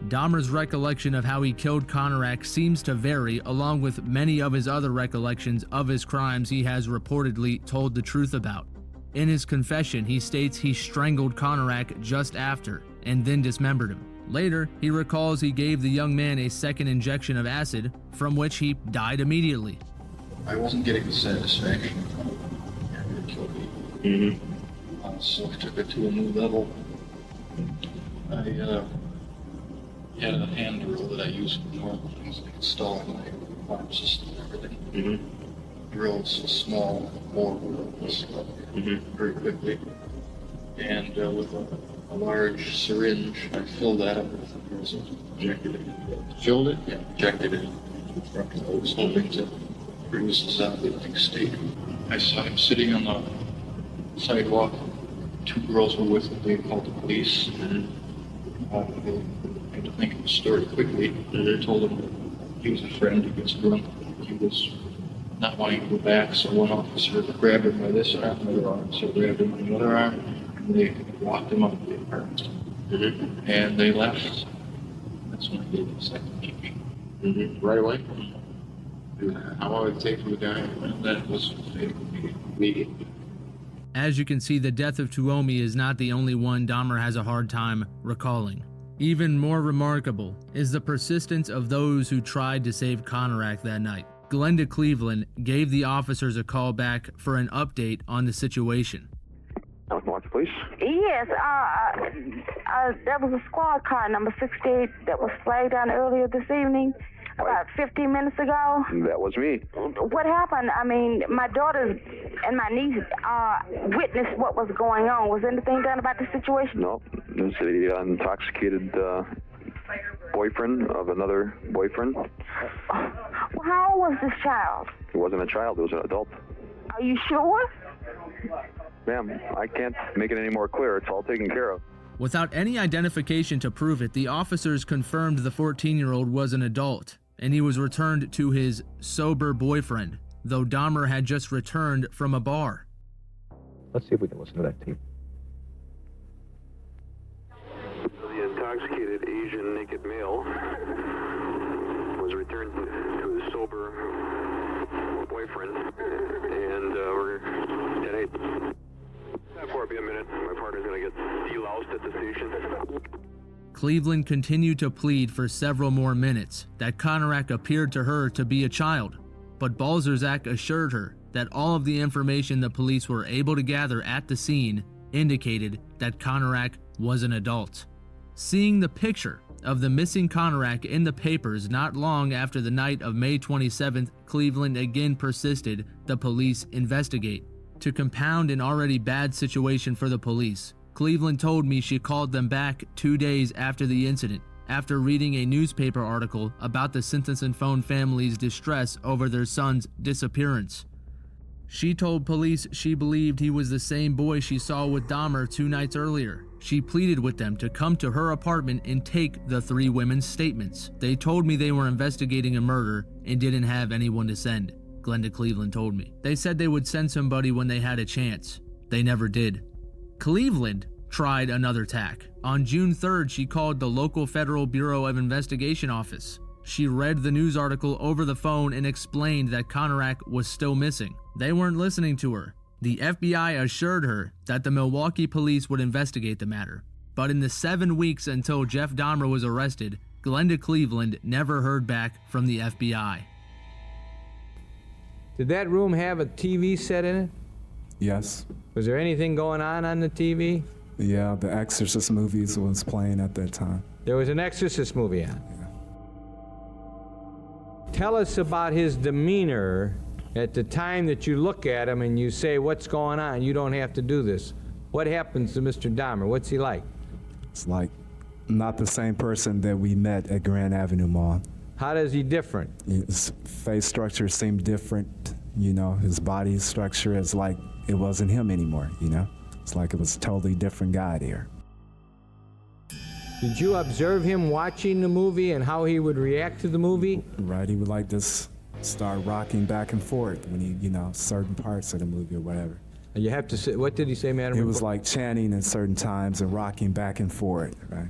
Dahmer's recollection of how he killed Konerak seems to vary, along with many of his other recollections of his crimes he has reportedly told the truth about. In his confession, he states he strangled Konerak just after, and then dismembered him. Later, he recalls he gave the young man a second injection of acid, from which he died immediately. I wasn't getting the satisfaction. It killed me. So I took it to a new level. I had a hand drill that I used for normal things, like installing my alarm system and everything. Drilled so small, more was very quickly. And with a large syringe, I filled that up with the person, injected it. Filled it? Yeah, injected it. I was hoping to produce a zombie-like state. I saw him sitting on the sidewalk. 2 girls were with him. They called the police. They had to think of the story quickly. They told him he was a friend. He gets drunk. He was not wanting to go back, so one officer grabbed him by this arm, another officer grabbed him by the other arm, and they walked him up to the apartment. And they left. That's when I gave him a second injection. Right away? How long did it take for the guy? That was immediate. As you can see, the death of Tuomi is not the only one Dahmer has a hard time recalling. Even more remarkable is the persistence of those who tried to save Konerak that night. Glenda Cleveland gave the officers a call back for an update on the situation. Police? Yes, There was a squad car, number 68, that was flagged down earlier this evening, about 15 minutes ago. That was me. What happened? I mean, my daughters and my niece witnessed what was going on. Was anything done about the situation? No, this is the intoxicated boyfriend of another boyfriend. Well, how old was this child? It wasn't a child, it was an adult. Are you sure? Ma'am, I can't make it any more clear. It's all taken care of. Without any identification to prove it, the officers confirmed the 14-year-old was an adult, and he was returned to his sober boyfriend, though Dahmer had just returned from a bar. Let's see if we can listen to that tape. The intoxicated Asian naked male was returned to his sober boyfriend, and we're at 8. That'll be a minute. My partner's gonna get deloused at the station. Cleveland continued to plead for several more minutes that Konerak appeared to her to be a child, but Balzerzak assured her that all of the information the police were able to gather at the scene indicated that Konerak was an adult. Seeing the picture of the missing Konerak in the papers not long after the night of May 27th, Cleveland again persisted the police investigate. To compound an already bad situation for the police, Cleveland told me she called them back 2 days after the incident, after reading a newspaper article about the Simpson phone family's distress over their son's disappearance. She told police she believed he was the same boy she saw with Dahmer 2 nights earlier. She pleaded with them to come to her apartment and take the 3 women's statements. They told me they were investigating a murder and didn't have anyone to send, Glenda Cleveland told me. They said they would send somebody when they had a chance. They never did. Cleveland tried another tack. On June 3rd, she called the local Federal Bureau of Investigation office. She read the news article over the phone and explained that Konerak was still missing. They weren't listening to her. The FBI assured her that the Milwaukee police would investigate the matter. But in the 7 weeks until Jeff Dahmer was arrested, Glenda Cleveland never heard back from the FBI. Did that room have a TV set in it? Yes. Was there anything going on the TV? Yeah, the Exorcist movies was playing at that time. There was an Exorcist movie on. Yeah. Tell us about his demeanor at the time that you look at him and you say, what's going on? You don't have to do this. What happens to Mr. Dahmer? What's he like? It's like not the same person that we met at Grand Avenue Mall. How does he different? His face structure seemed different, you know, his body structure is like it wasn't him anymore, you know? It's like it was a totally different guy there. Did you observe him watching the movie and how he would react to the movie? Right, he would like just start rocking back and forth when he, you know, certain parts of the movie or whatever. And you have to say, what did he say, madam? He was like chanting at certain times and rocking back and forth, right?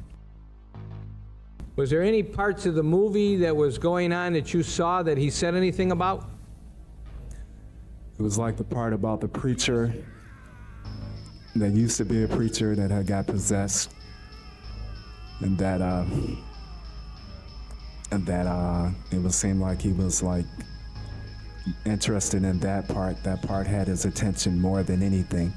Was there any parts of the movie that was going on that you saw that he said anything about? It was like the part about the preacher that used to be a preacher that had got possessed, and that it would seem like he was like interested in that part. That part had his attention more than anything.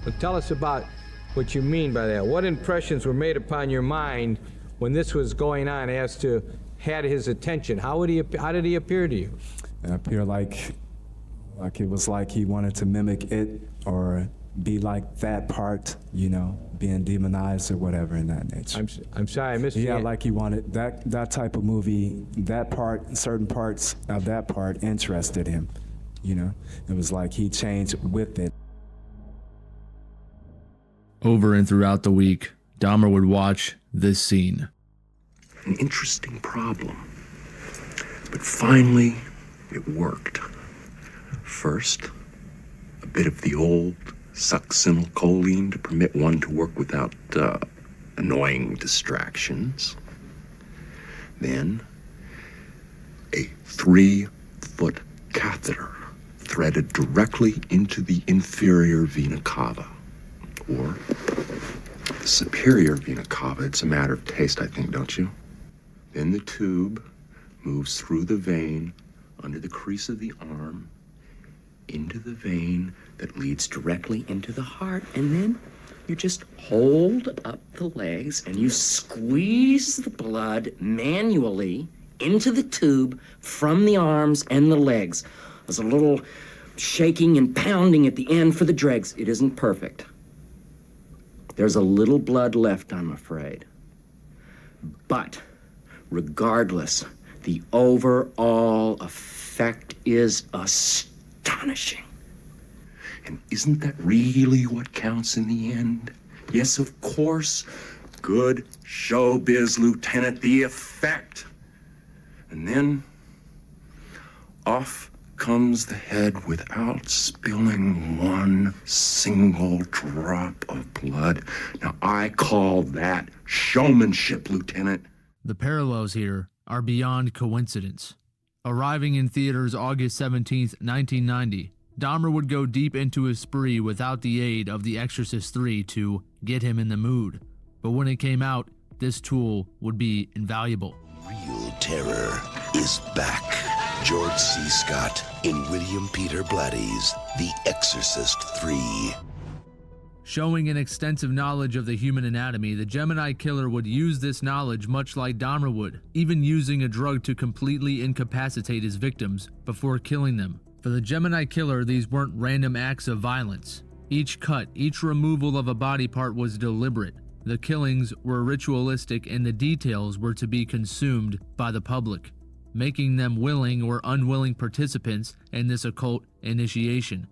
But tell us about what you mean by that. What impressions were made upon your mind when this was going on as to had his attention? How did he appear to you? It appeared like it was like he wanted to mimic it or be like that part, you know, being demonized or whatever in that nature. I'm sorry, I missed you. Yeah, like he wanted that type of movie, that part, certain parts of that part interested him, you know? It was like he changed with it. Over and throughout the week, Dahmer would watch this scene. An interesting problem. But finally, it worked. First, a bit of the old succinylcholine to permit one to work without annoying distractions. Then, a 3-foot catheter threaded directly into the inferior vena cava, or the superior vena cava. It's a matter of taste, I think, don't you? Then the tube moves through the vein, under the crease of the arm, into the vein, that leads directly into the heart, and then you just hold up the legs and you squeeze the blood manually into the tube from the arms and the legs. There's a little shaking and pounding at the end for the dregs. It isn't perfect. There's a little blood left, I'm afraid. But regardless, the overall effect is astonishing. And isn't that really what counts in the end? Yes, of course. Good showbiz, Lieutenant, the effect. And then off comes the head without spilling one single drop of blood. Now, I call that showmanship, Lieutenant. The parallels here are beyond coincidence. Arriving in theaters August 17, 1990, Dahmer would go deep into his spree without the aid of The Exorcist 3 to get him in the mood. But when it came out, this tool would be invaluable. Real terror is back. George C. Scott in William Peter Blatty's The Exorcist 3. Showing an extensive knowledge of the human anatomy, the Gemini killer would use this knowledge much like Dahmer would, even using a drug to completely incapacitate his victims before killing them. For the Gemini killer, these weren't random acts of violence. Each cut, each removal of a body part was deliberate. The killings were ritualistic and the details were to be consumed by the public, making them willing or unwilling participants in this occult initiation.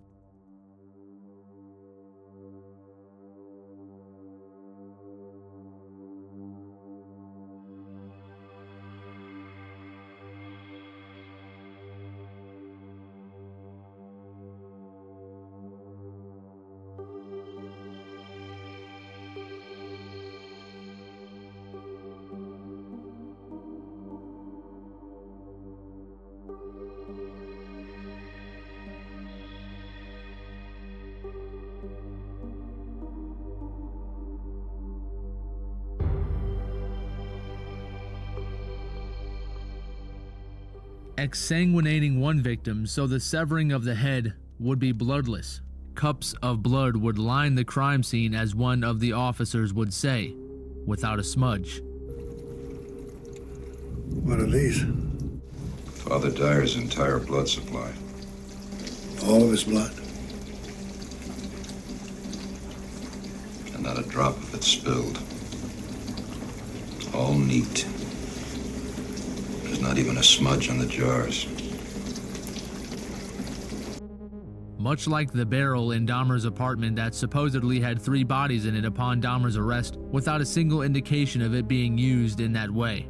Exsanguinating one victim so the severing of the head would be bloodless. Cups of blood would line the crime scene, as one of the officers would say, without a smudge. What are these? Father Dyer's entire blood supply. All of his blood? And not a drop of it spilled. All neat. There's not even a smudge on the jars. Much like the barrel in Dahmer's apartment that supposedly had 3 bodies in it upon Dahmer's arrest, without a single indication of it being used in that way.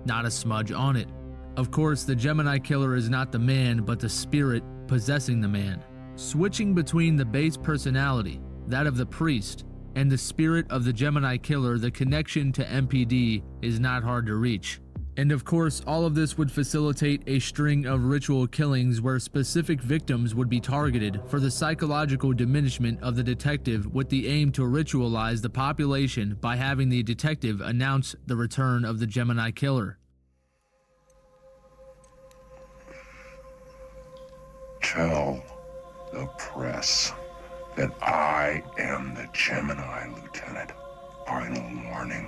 Not a smudge on it. Of course, the Gemini killer is not the man, but the spirit possessing the man. Switching between the base personality, that of the priest, and the spirit of the Gemini killer, the connection to MPD is not hard to reach. And of course, all of this would facilitate a string of ritual killings where specific victims would be targeted for the psychological diminishment of the detective, with the aim to ritualize the population by having the detective announce the return of the Gemini killer. Tell the press that I am the Gemini, Lieutenant. Final warning.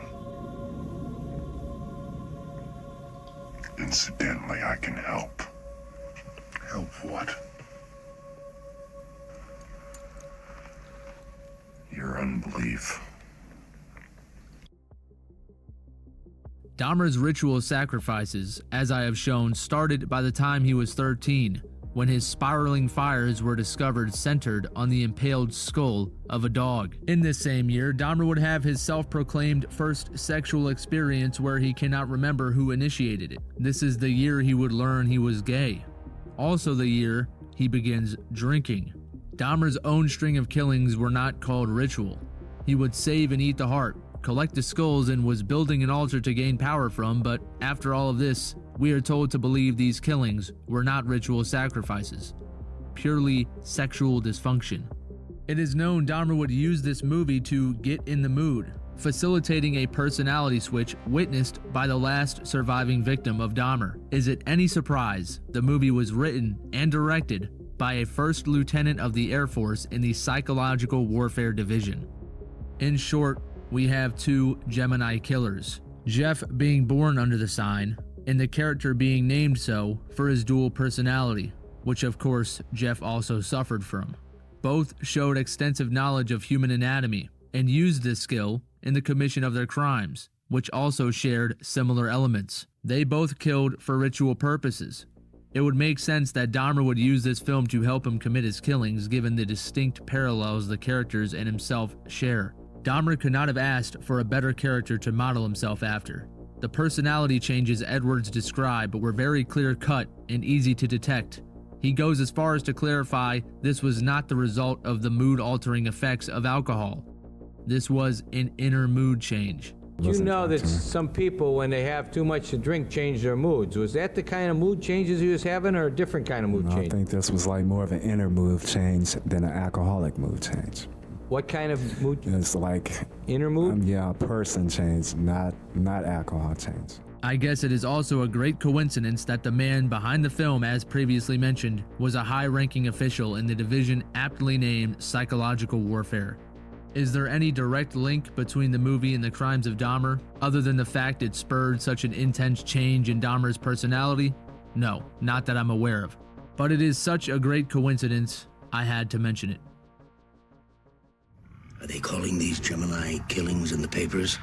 Incidentally, I can help. Help what? Your unbelief. Dahmer's ritual sacrifices, as I have shown, started by the time he was 13, when his spiraling fires were discovered centered on the impaled skull of a dog. In this same year, Dahmer would have his self-proclaimed first sexual experience where he cannot remember who initiated it. This is the year he would learn he was gay. Also the year he begins drinking. Dahmer's own string of killings were not called ritual. He would save and eat the heart, collect the skulls, and was building an altar to gain power from, but after all of this, we are told to believe these killings were not ritual sacrifices, purely sexual dysfunction. It is known Dahmer would use this movie to get in the mood, facilitating a personality switch witnessed by the last surviving victim of Dahmer. Is it any surprise the movie was written and directed by a first lieutenant of the Air Force in the Psychological Warfare Division. In short, we have two Gemini killers, Jeff being born under the sign, and the character being named so for his dual personality, which of course Jeff also suffered from. Both showed extensive knowledge of human anatomy and used this skill in the commission of their crimes, which also shared similar elements. They both killed for ritual purposes. It would make sense that Dahmer would use this film to help him commit his killings, given the distinct parallels the characters and himself share. Dahmer could not have asked for a better character to model himself after. The personality changes Edwards described were very clear-cut and easy to detect. He goes as far as to clarify this was not the result of the mood-altering effects of alcohol. This was an inner mood change. You know that some people, when they have too much to drink, change their moods. Was that the kind of mood changes he was having, or a different kind of mood change? I think this was like more of an inner mood change than an alcoholic mood change. What kind of mood? It's like inner mood? Yeah, a person change, not alcohol change. I guess it is also a great coincidence that the man behind the film, as previously mentioned, was a high-ranking official in the division aptly named Psychological Warfare. Is there any direct link between the movie and the crimes of Dahmer, other than the fact it spurred such an intense change in Dahmer's personality? No, not that I'm aware of. But it is such a great coincidence, I had to mention it. Are they calling these Gemini killings in the papers?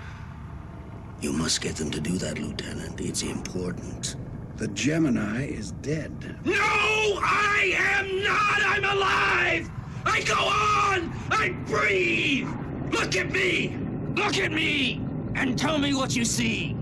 You must get them to do that, Lieutenant. It's important. The Gemini is dead. No, I am not! I'm alive! I go on! I breathe! Look at me! Look at me! And tell me what you see!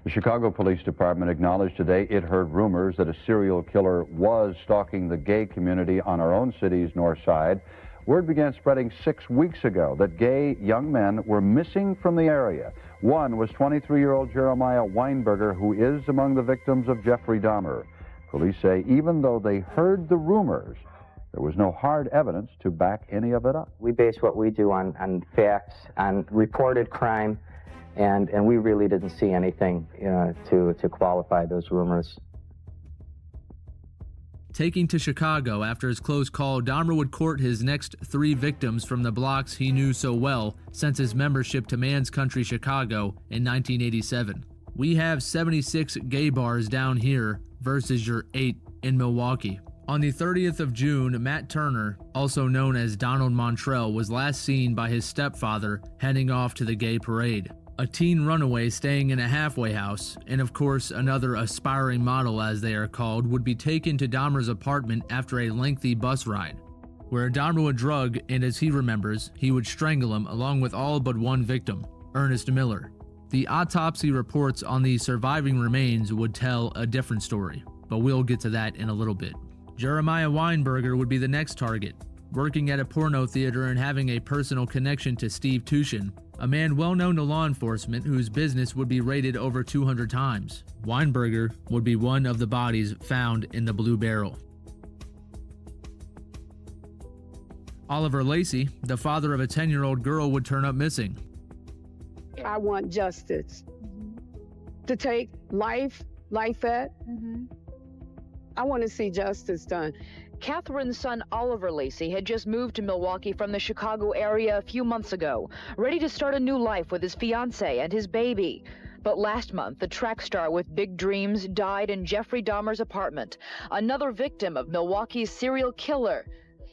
The Chicago Police Department acknowledged today it heard rumors that a serial killer was stalking the gay community on our own city's north side. Word began spreading 6 weeks ago that gay young men were missing from the area. One was 23-year-old Jeremiah Weinberger, who is among the victims of Jeffrey Dahmer. Police say even though they heard the rumors, there was no hard evidence to back any of it up. We base what we do on facts, on reported crime, and we really didn't see anything to qualify those rumors. Taking to Chicago after his close call, Dahmer would court his next 3 victims from the blocks he knew so well since his membership to Man's Country Chicago in 1987. We have 76 gay bars down here versus your 8 in Milwaukee. On the 30th of June, Matt Turner, also known as Donald Montrell, was last seen by his stepfather heading off to the gay parade. A teen runaway staying in a halfway house, and of course another aspiring model as they are called, would be taken to Dahmer's apartment after a lengthy bus ride, where Dahmer would drug, and as he remembers, he would strangle him along with all but one victim, Ernest Miller. The autopsy reports on the surviving remains would tell a different story, but we'll get to that in a little bit. Jeremiah Weinberger would be the next target. Working at a porno theater and having a personal connection to Steve Tushin, a man well known to law enforcement whose business would be raided over 200 times. Weinberger would be one of the bodies found in the Blue Barrel. Oliver Lacey, the father of a 10-year-old girl, would turn up missing. I want justice. To take life at. I want to see justice done. Catherine's son Oliver Lacey had just moved to Milwaukee from the Chicago area a few months ago, ready to start a new life with his fiancée and his baby. But last month, the track star with big dreams died in Jeffrey Dahmer's apartment, another victim of Milwaukee's serial killer.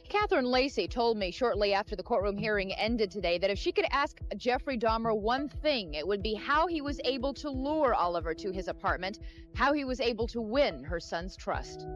Catherine Lacey told me shortly after the courtroom hearing ended today that if she could ask Jeffrey Dahmer one thing, it would be how he was able to lure Oliver to his apartment, how he was able to win her son's trust.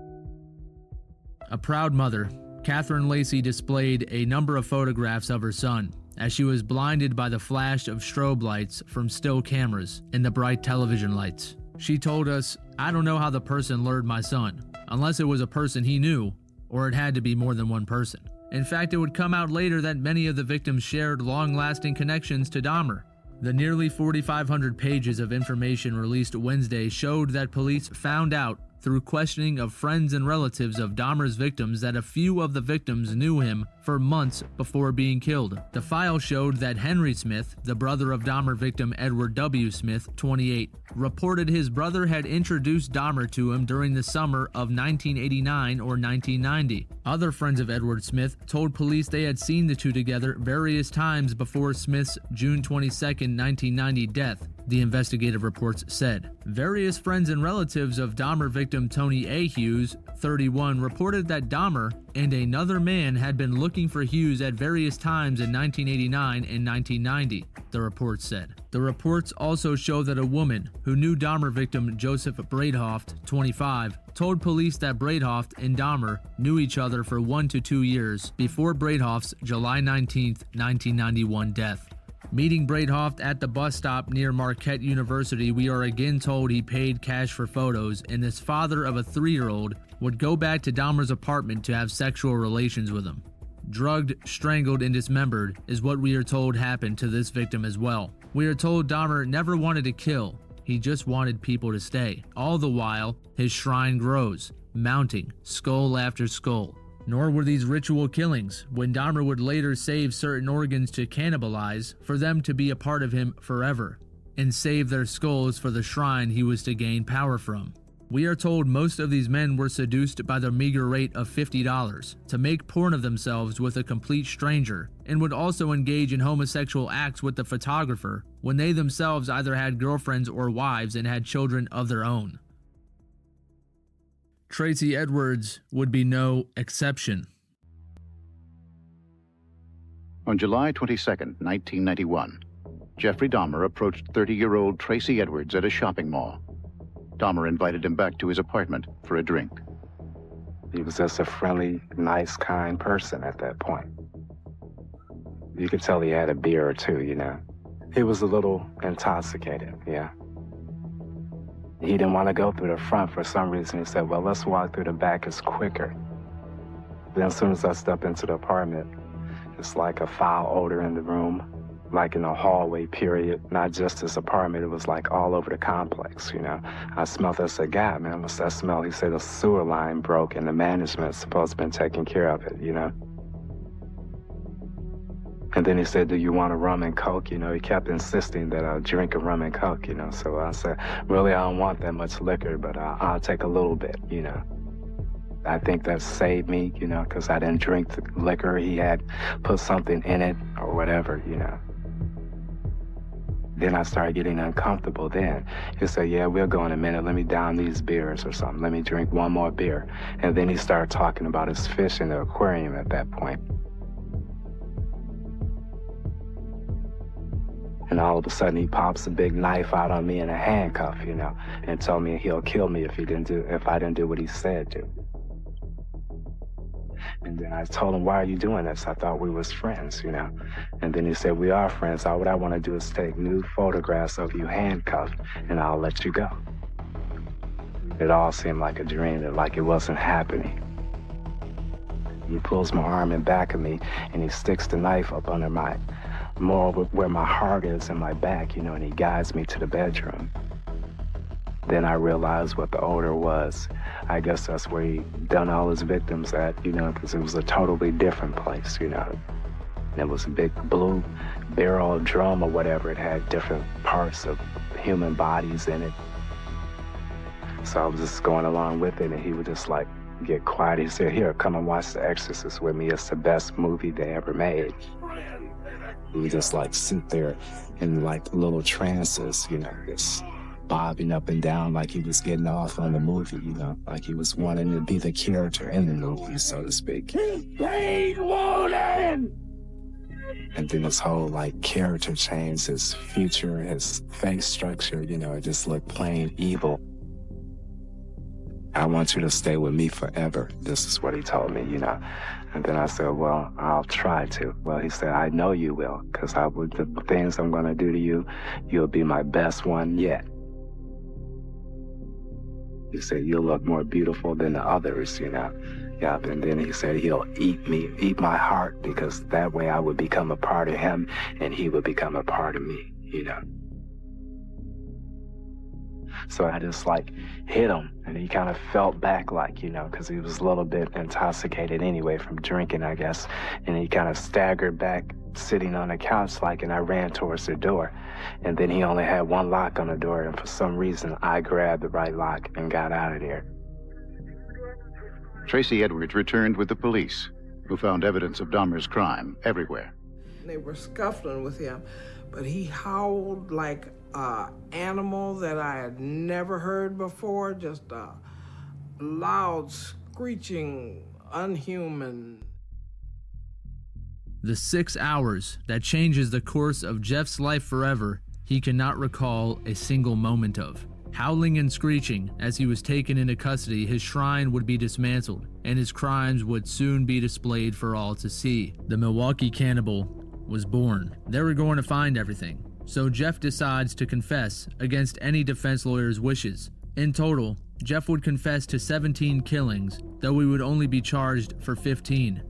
A proud mother, Catherine Lacey displayed a number of photographs of her son as she was blinded by the flash of strobe lights from still cameras and the bright television lights. She told us, "I don't know how the person lured my son, unless it was a person he knew, or it had to be more than one person." In fact, it would come out later that many of the victims shared long-lasting connections to Dahmer. The nearly 4,500 pages of information released Wednesday showed that police found out through questioning of friends and relatives of Dahmer's victims that a few of the victims knew him for months before being killed. The file showed that Henry Smith, the brother of Dahmer victim Edward W. Smith, 28, reported his brother had introduced Dahmer to him during the summer of 1989 or 1990. Other friends of Edward Smith told police they had seen the two together various times before Smith's June 22, 1990 death, the investigative reports said. Various friends and relatives of Dahmer victim Tony A. Hughes, 31, reported that Dahmer and another man had been looking for Hughes at various times in 1989 and 1990, the report said. The reports also show that a woman who knew Dahmer victim Joseph Breithoft, 25, told police that Breithoft and Dahmer knew each other for 1 to 2 years before Breithoft's July 19, 1991 death. Meeting Breithoft at the bus stop near Marquette University, we are again told he paid cash for photos, and this father of a 3-year-old would go back to Dahmer's apartment to have sexual relations with him. Drugged, strangled, and dismembered is what we are told happened to this victim as well. We are told Dahmer never wanted to kill, he just wanted people to stay. All the while, his shrine grows, mounting skull after skull. Nor were these ritual killings, when Dahmer would later save certain organs to cannibalize for them to be a part of him forever, and save their skulls for the shrine he was to gain power from. We are told most of these men were seduced by the meager rate of $50 to make porn of themselves with a complete stranger, and would also engage in homosexual acts with the photographer when they themselves either had girlfriends or wives and had children of their own. Tracy Edwards would be no exception. On July 22, 1991, Jeffrey Dahmer approached 30-year-old Tracy Edwards at a shopping mall. Dahmer invited him back to his apartment for a drink. He was just a friendly, nice, kind person at that point. You could tell he had a beer or two, you know. He was a little intoxicated, yeah. He didn't want to go through the front for some reason. He said, well, let's walk through the back, it's quicker. Then as soon as I step into the apartment, it's like a foul odor in the room, like in a hallway, period. Not just this apartment, it was like all over the complex, you know. I smelled this, I said, God, man, what's that smell? He said, the sewer line broke and the management's supposed to have been taking care of it, you know. And then he said, do you want a rum and Coke? You know, he kept insisting that I'll drink a rum and Coke, you know. So I said, really, I don't want that much liquor, but I'll take a little bit, you know. I think that saved me, you know, because I didn't drink the liquor. He had put something in it or whatever, you know. Then I started getting uncomfortable then. He said, yeah, we'll go in a minute. Let me down these beers or something. Let me drink one more beer. And then he started talking about his fish in the aquarium at that point. And all of a sudden he pops a big knife out on me in a handcuff, you know, and told me he'll kill me if I didn't do what he said to. And then I told him, why are you doing this? I thought we was friends, you know. And then he said, we are friends. All what I want to do is take new photographs of you handcuffed, and I'll let you go. It all seemed like a dream, like it wasn't happening. He pulls my arm in back of me, and he sticks the knife up under more where my heart is in my back, you know, and he guides me to the bedroom. Then I realized what the odor was. I guess that's where he done all his victims at, you know, because it was a totally different place, you know. And it was a big blue barrel drum or whatever. It had different parts of human bodies in it. So I was just going along with it, and he would just like get quiet. He said, here, come and watch The Exorcist with me. It's the best movie they ever made. He would just like sit there in like little trances, you know, just bobbing up and down like he was getting off on the movie, you know, like he was wanting to be the character in the movie, so to speak. And then his whole like character changed, his feature, his face structure, you know, it just looked plain evil. I want you to stay with me forever. This is what he told me, you know. And then I said, well, I'll try to. Well, he said, I know you will, because the things I'm going to do to you, you'll be my best one yet. He said, you'll look more beautiful than the others, you know. Yeah, and then he said he'll eat my heart, because that way I would become a part of him and he would become a part of me, you know. So I just like hit him, and he kind of felt back like, you know, because he was a little bit intoxicated anyway from drinking, I guess. And he kind of staggered back, sitting on the couch like, and I ran towards the door. And then he only had one lock on the door, and for some reason I grabbed the right lock and got out of there. Tracy Edwards returned with the police, who found evidence of Dahmer's crime everywhere. They were scuffling with him, but he howled like an animal that I had never heard before, just a loud, screeching, unhuman. The 6 hours that changes the course of Jeff's life forever, he cannot recall a single moment of. Howling and screeching as he was taken into custody, his shrine would be dismantled, and his crimes would soon be displayed for all to see. The Milwaukee cannibal was born. They were going to find everything, so Jeff decides to confess against any defense lawyer's wishes. In total, Jeff would confess to 17 killings, though he would only be charged for 15.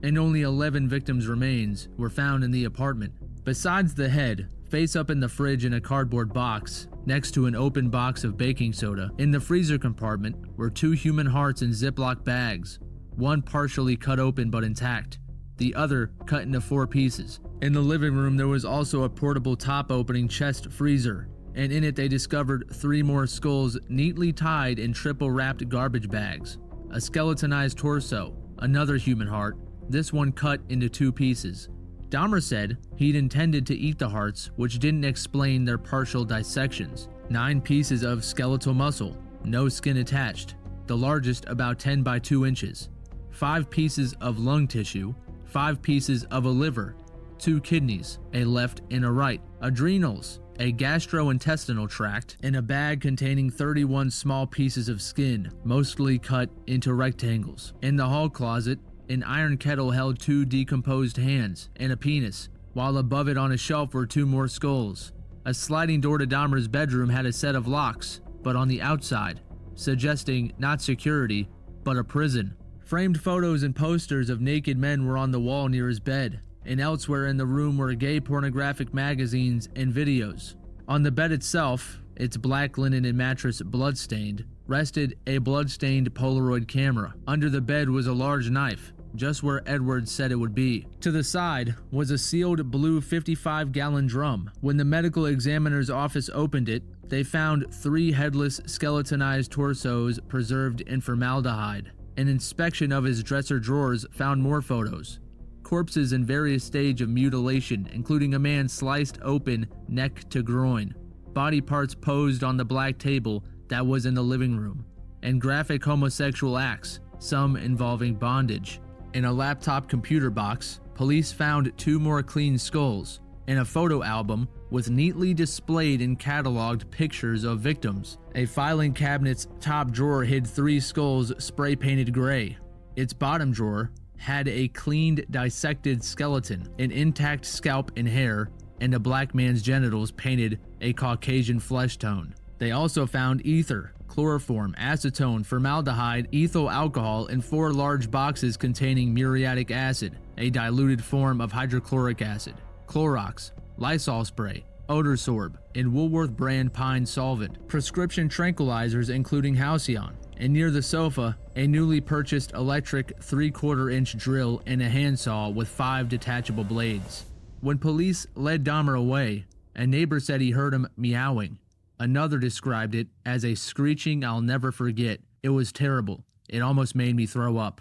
And only 11 victims' remains were found in the apartment. Besides the head, face up in the fridge in a cardboard box, next to an open box of baking soda, in the freezer compartment were 2 human hearts in Ziploc bags, one partially cut open but intact, the other cut into 4 pieces. In the living room, there was also a portable top-opening chest freezer, and in it they discovered 3 more skulls neatly tied in triple-wrapped garbage bags, a skeletonized torso, another human heart, this one cut into 2 pieces. Dahmer said he'd intended to eat the hearts, which didn't explain their partial dissections. 9 pieces of skeletal muscle, no skin attached, the largest about 10 by 2 inches. 5 pieces of lung tissue, 5 pieces of a liver, 2 kidneys, a left and a right, adrenals, a gastrointestinal tract, and a bag containing 31 small pieces of skin, mostly cut into rectangles. In the hall closet, an iron kettle held 2 decomposed hands and a penis, while above it on a shelf were 2 more skulls. A sliding door to Dahmer's bedroom had a set of locks, but on the outside, suggesting not security, but a prison. Framed photos and posters of naked men were on the wall near his bed, and elsewhere in the room were gay pornographic magazines and videos. On the bed itself, its black linen and mattress bloodstained, rested a bloodstained Polaroid camera. Under the bed was a large knife, just where Edwards said it would be. To the side was a sealed blue 55-gallon drum. When the medical examiner's office opened it, they found 3 headless, skeletonized torsos preserved in formaldehyde. An inspection of his dresser drawers found more photos. Corpses in various stages of mutilation, including a man sliced open neck to groin, body parts posed on the black table that was in the living room, and graphic homosexual acts, some involving bondage. In a laptop computer box, police found 2 more clean skulls, and a photo album with neatly displayed and cataloged pictures of victims. A filing cabinet's top drawer hid 3 skulls spray-painted gray. Its bottom drawer had a cleaned, dissected skeleton, an intact scalp and hair, and a black man's genitals painted a Caucasian flesh tone. They also found ether, chloroform, acetone, formaldehyde, ethyl alcohol, and 4 large boxes containing muriatic acid, a diluted form of hydrochloric acid, Clorox, Lysol spray, Odorsorb, and Woolworth brand pine solvent, prescription tranquilizers including Halcyon, and near the sofa, a newly purchased electric 3/4-inch drill and a handsaw with 5 detachable blades. When police led Dahmer away, a neighbor said he heard him meowing. Another described it as a screeching I'll never forget. It was terrible. It almost made me throw up.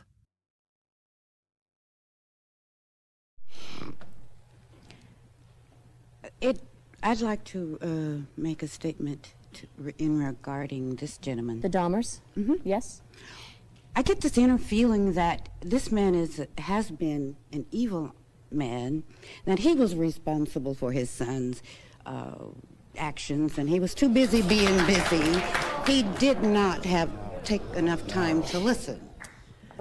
I'd like to make a statement in regarding this gentleman. The Dahmers? Mm-hmm. Yes. I get this inner feeling that this man has been an evil man, that he was responsible for his son's actions, and he was too busy being busy. He did not take enough time to listen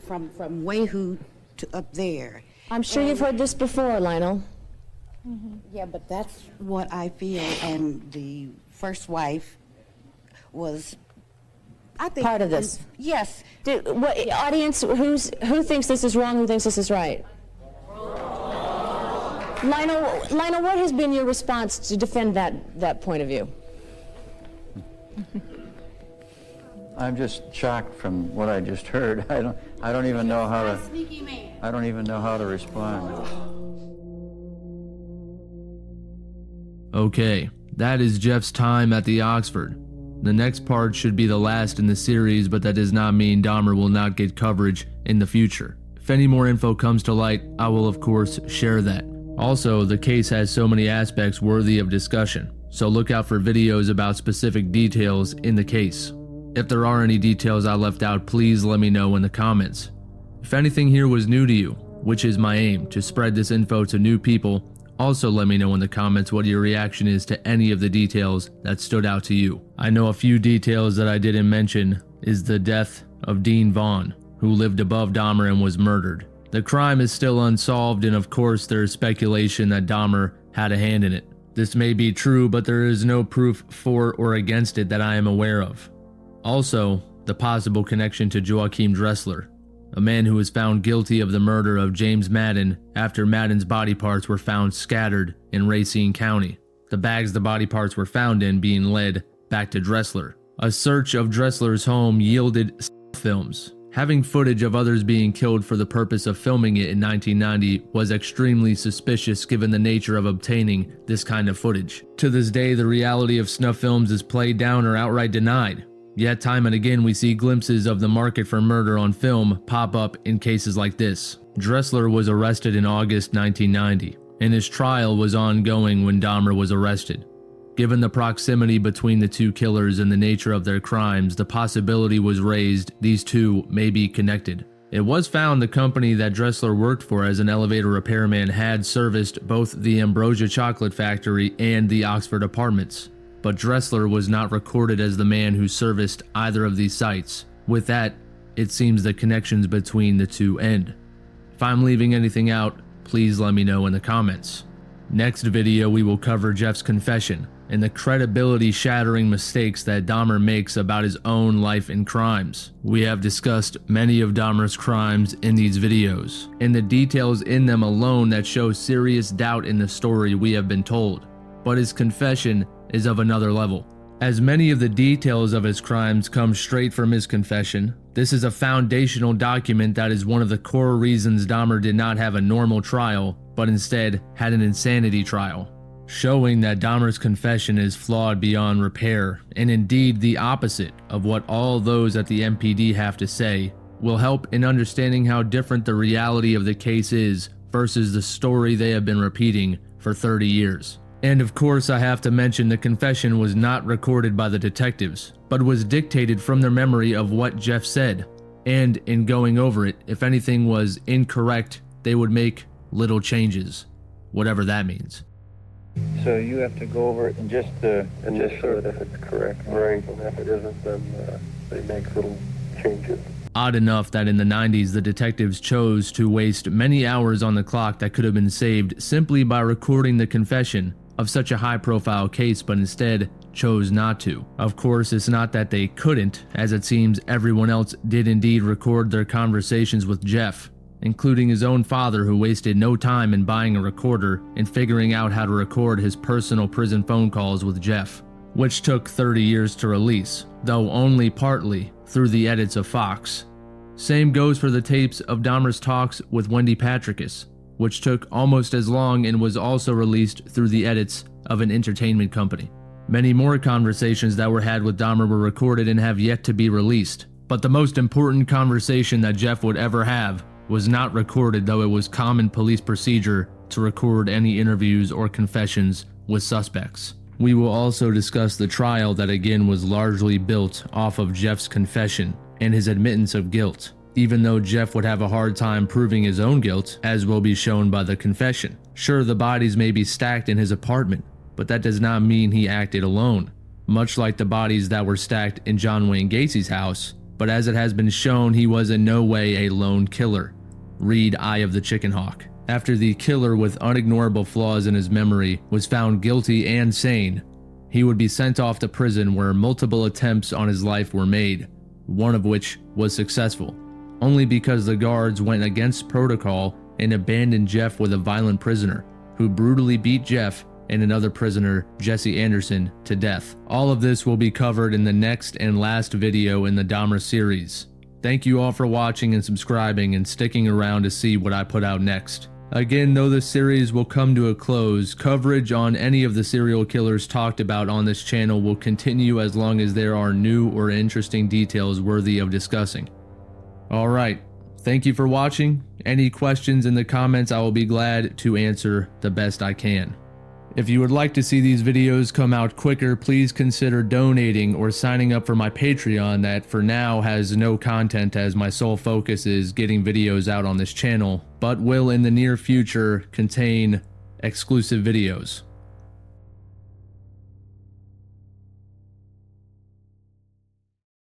from Wayhoo to up there. I'm sure you've heard this before, Lionel. Mm-hmm. Yeah, but that's what I feel, and the first wife was, I think, part of this. Yes. What audience? Who thinks this is wrong? Who thinks this is right? Lionel, what has been your response to defend that point of view? I'm just shocked from what I just heard. I don't even know how to. I don't even know how to respond. Okay, that is Jeff's time at the Oxford. The next part should be the last in the series, but that does not mean Dahmer will not get coverage in the future. If any more info comes to light, I will of course share that. Also, the case has so many aspects worthy of discussion, so look out for videos about specific details in the case. If there are any details I left out, please let me know in the comments. If anything here was new to you, which is my aim, to spread this info to new people, also let me know in the comments what your reaction is to any of the details that stood out to you. I know a few details that I didn't mention is the death of Dean Vaughn, who lived above Dahmer and was murdered. The crime is still unsolved, and of course there is speculation that Dahmer had a hand in it. This may be true, but there is no proof for or against it that I am aware of. Also, the possible connection to Joachim Dressler, a man who was found guilty of the murder of James Madden after Madden's body parts were found scattered in Racine County, the bags the body parts were found in being led back to Dressler. A search of Dressler's home yielded films. Having footage of others being killed for the purpose of filming it in 1990 was extremely suspicious given the nature of obtaining this kind of footage. To this day, the reality of snuff films is played down or outright denied. Yet time and again we see glimpses of the market for murder on film pop up in cases like this. Dressler was arrested in August 1990, and his trial was ongoing when Dahmer was arrested. Given the proximity between the two killers and the nature of their crimes, the possibility was raised these two may be connected. It was found the company that Dressler worked for as an elevator repairman had serviced both the Ambrosia Chocolate Factory and the Oxford Apartments, but Dressler was not recorded as the man who serviced either of these sites. With that, it seems the connections between the two end. If I'm leaving anything out, please let me know in the comments. Next video we will cover Jeff's confession and the credibility-shattering mistakes that Dahmer makes about his own life and crimes. We have discussed many of Dahmer's crimes in these videos, and the details in them alone that show serious doubt in the story we have been told. But his confession is of another level. As many of the details of his crimes come straight from his confession, this is a foundational document that is one of the core reasons Dahmer did not have a normal trial, but instead had an insanity trial, showing that Dahmer's confession is flawed beyond repair, and indeed the opposite of what all those at the MPD have to say, will help in understanding how different the reality of the case is versus the story they have been repeating for 30 years. And of course I have to mention the confession was not recorded by the detectives, but was dictated from their memory of what Jeff said, and in going over it, if anything was incorrect, they would make little changes, whatever that means. So you have to go over it and just show it if it's correct, right? And if it isn't, then they make little changes. Odd enough that in the 90s the detectives chose to waste many hours on the clock that could have been saved simply by recording the confession of such a high-profile case, but instead chose not to. Of course, it's not that they couldn't, as it seems everyone else did indeed record their conversations with Jeff, including his own father, who wasted no time in buying a recorder and figuring out how to record his personal prison phone calls with Jeff, which took 30 years to release, though only partly through the edits of Fox. Same goes for the tapes of Dahmer's talks with Wendy Patricus, which took almost as long and was also released through the edits of an entertainment company. Many more conversations that were had with Dahmer were recorded and have yet to be released, but the most important conversation that Jeff would ever have was not recorded, though it was common police procedure to record any interviews or confessions with suspects. We will also discuss the trial that again was largely built off of Jeff's confession and his admittance of guilt, even though Jeff would have a hard time proving his own guilt, as will be shown by the confession. Sure, the bodies may be stacked in his apartment, but that does not mean he acted alone, much like the bodies that were stacked in John Wayne Gacy's house, but as it has been shown, he was in no way a lone killer. Read Eye of the Chicken Hawk. After the killer with unignorable flaws in his memory was found guilty and sane, he would be sent off to prison where multiple attempts on his life were made, one of which was successful, only because the guards went against protocol and abandoned Jeff with a violent prisoner, who brutally beat Jeff and another prisoner, Jesse Anderson, to death. All of this will be covered in the next and last video in the Dahmer series. Thank you all for watching and subscribing and sticking around to see what I put out next. Again, though this series will come to a close, coverage on any of the serial killers talked about on this channel will continue as long as there are new or interesting details worthy of discussing. Alright, thank you for watching. Any questions in the comments, I will be glad to answer the best I can. If you would like to see these videos come out quicker, please consider donating or signing up for my Patreon that for now has no content as my sole focus is getting videos out on this channel, but will in the near future contain exclusive videos.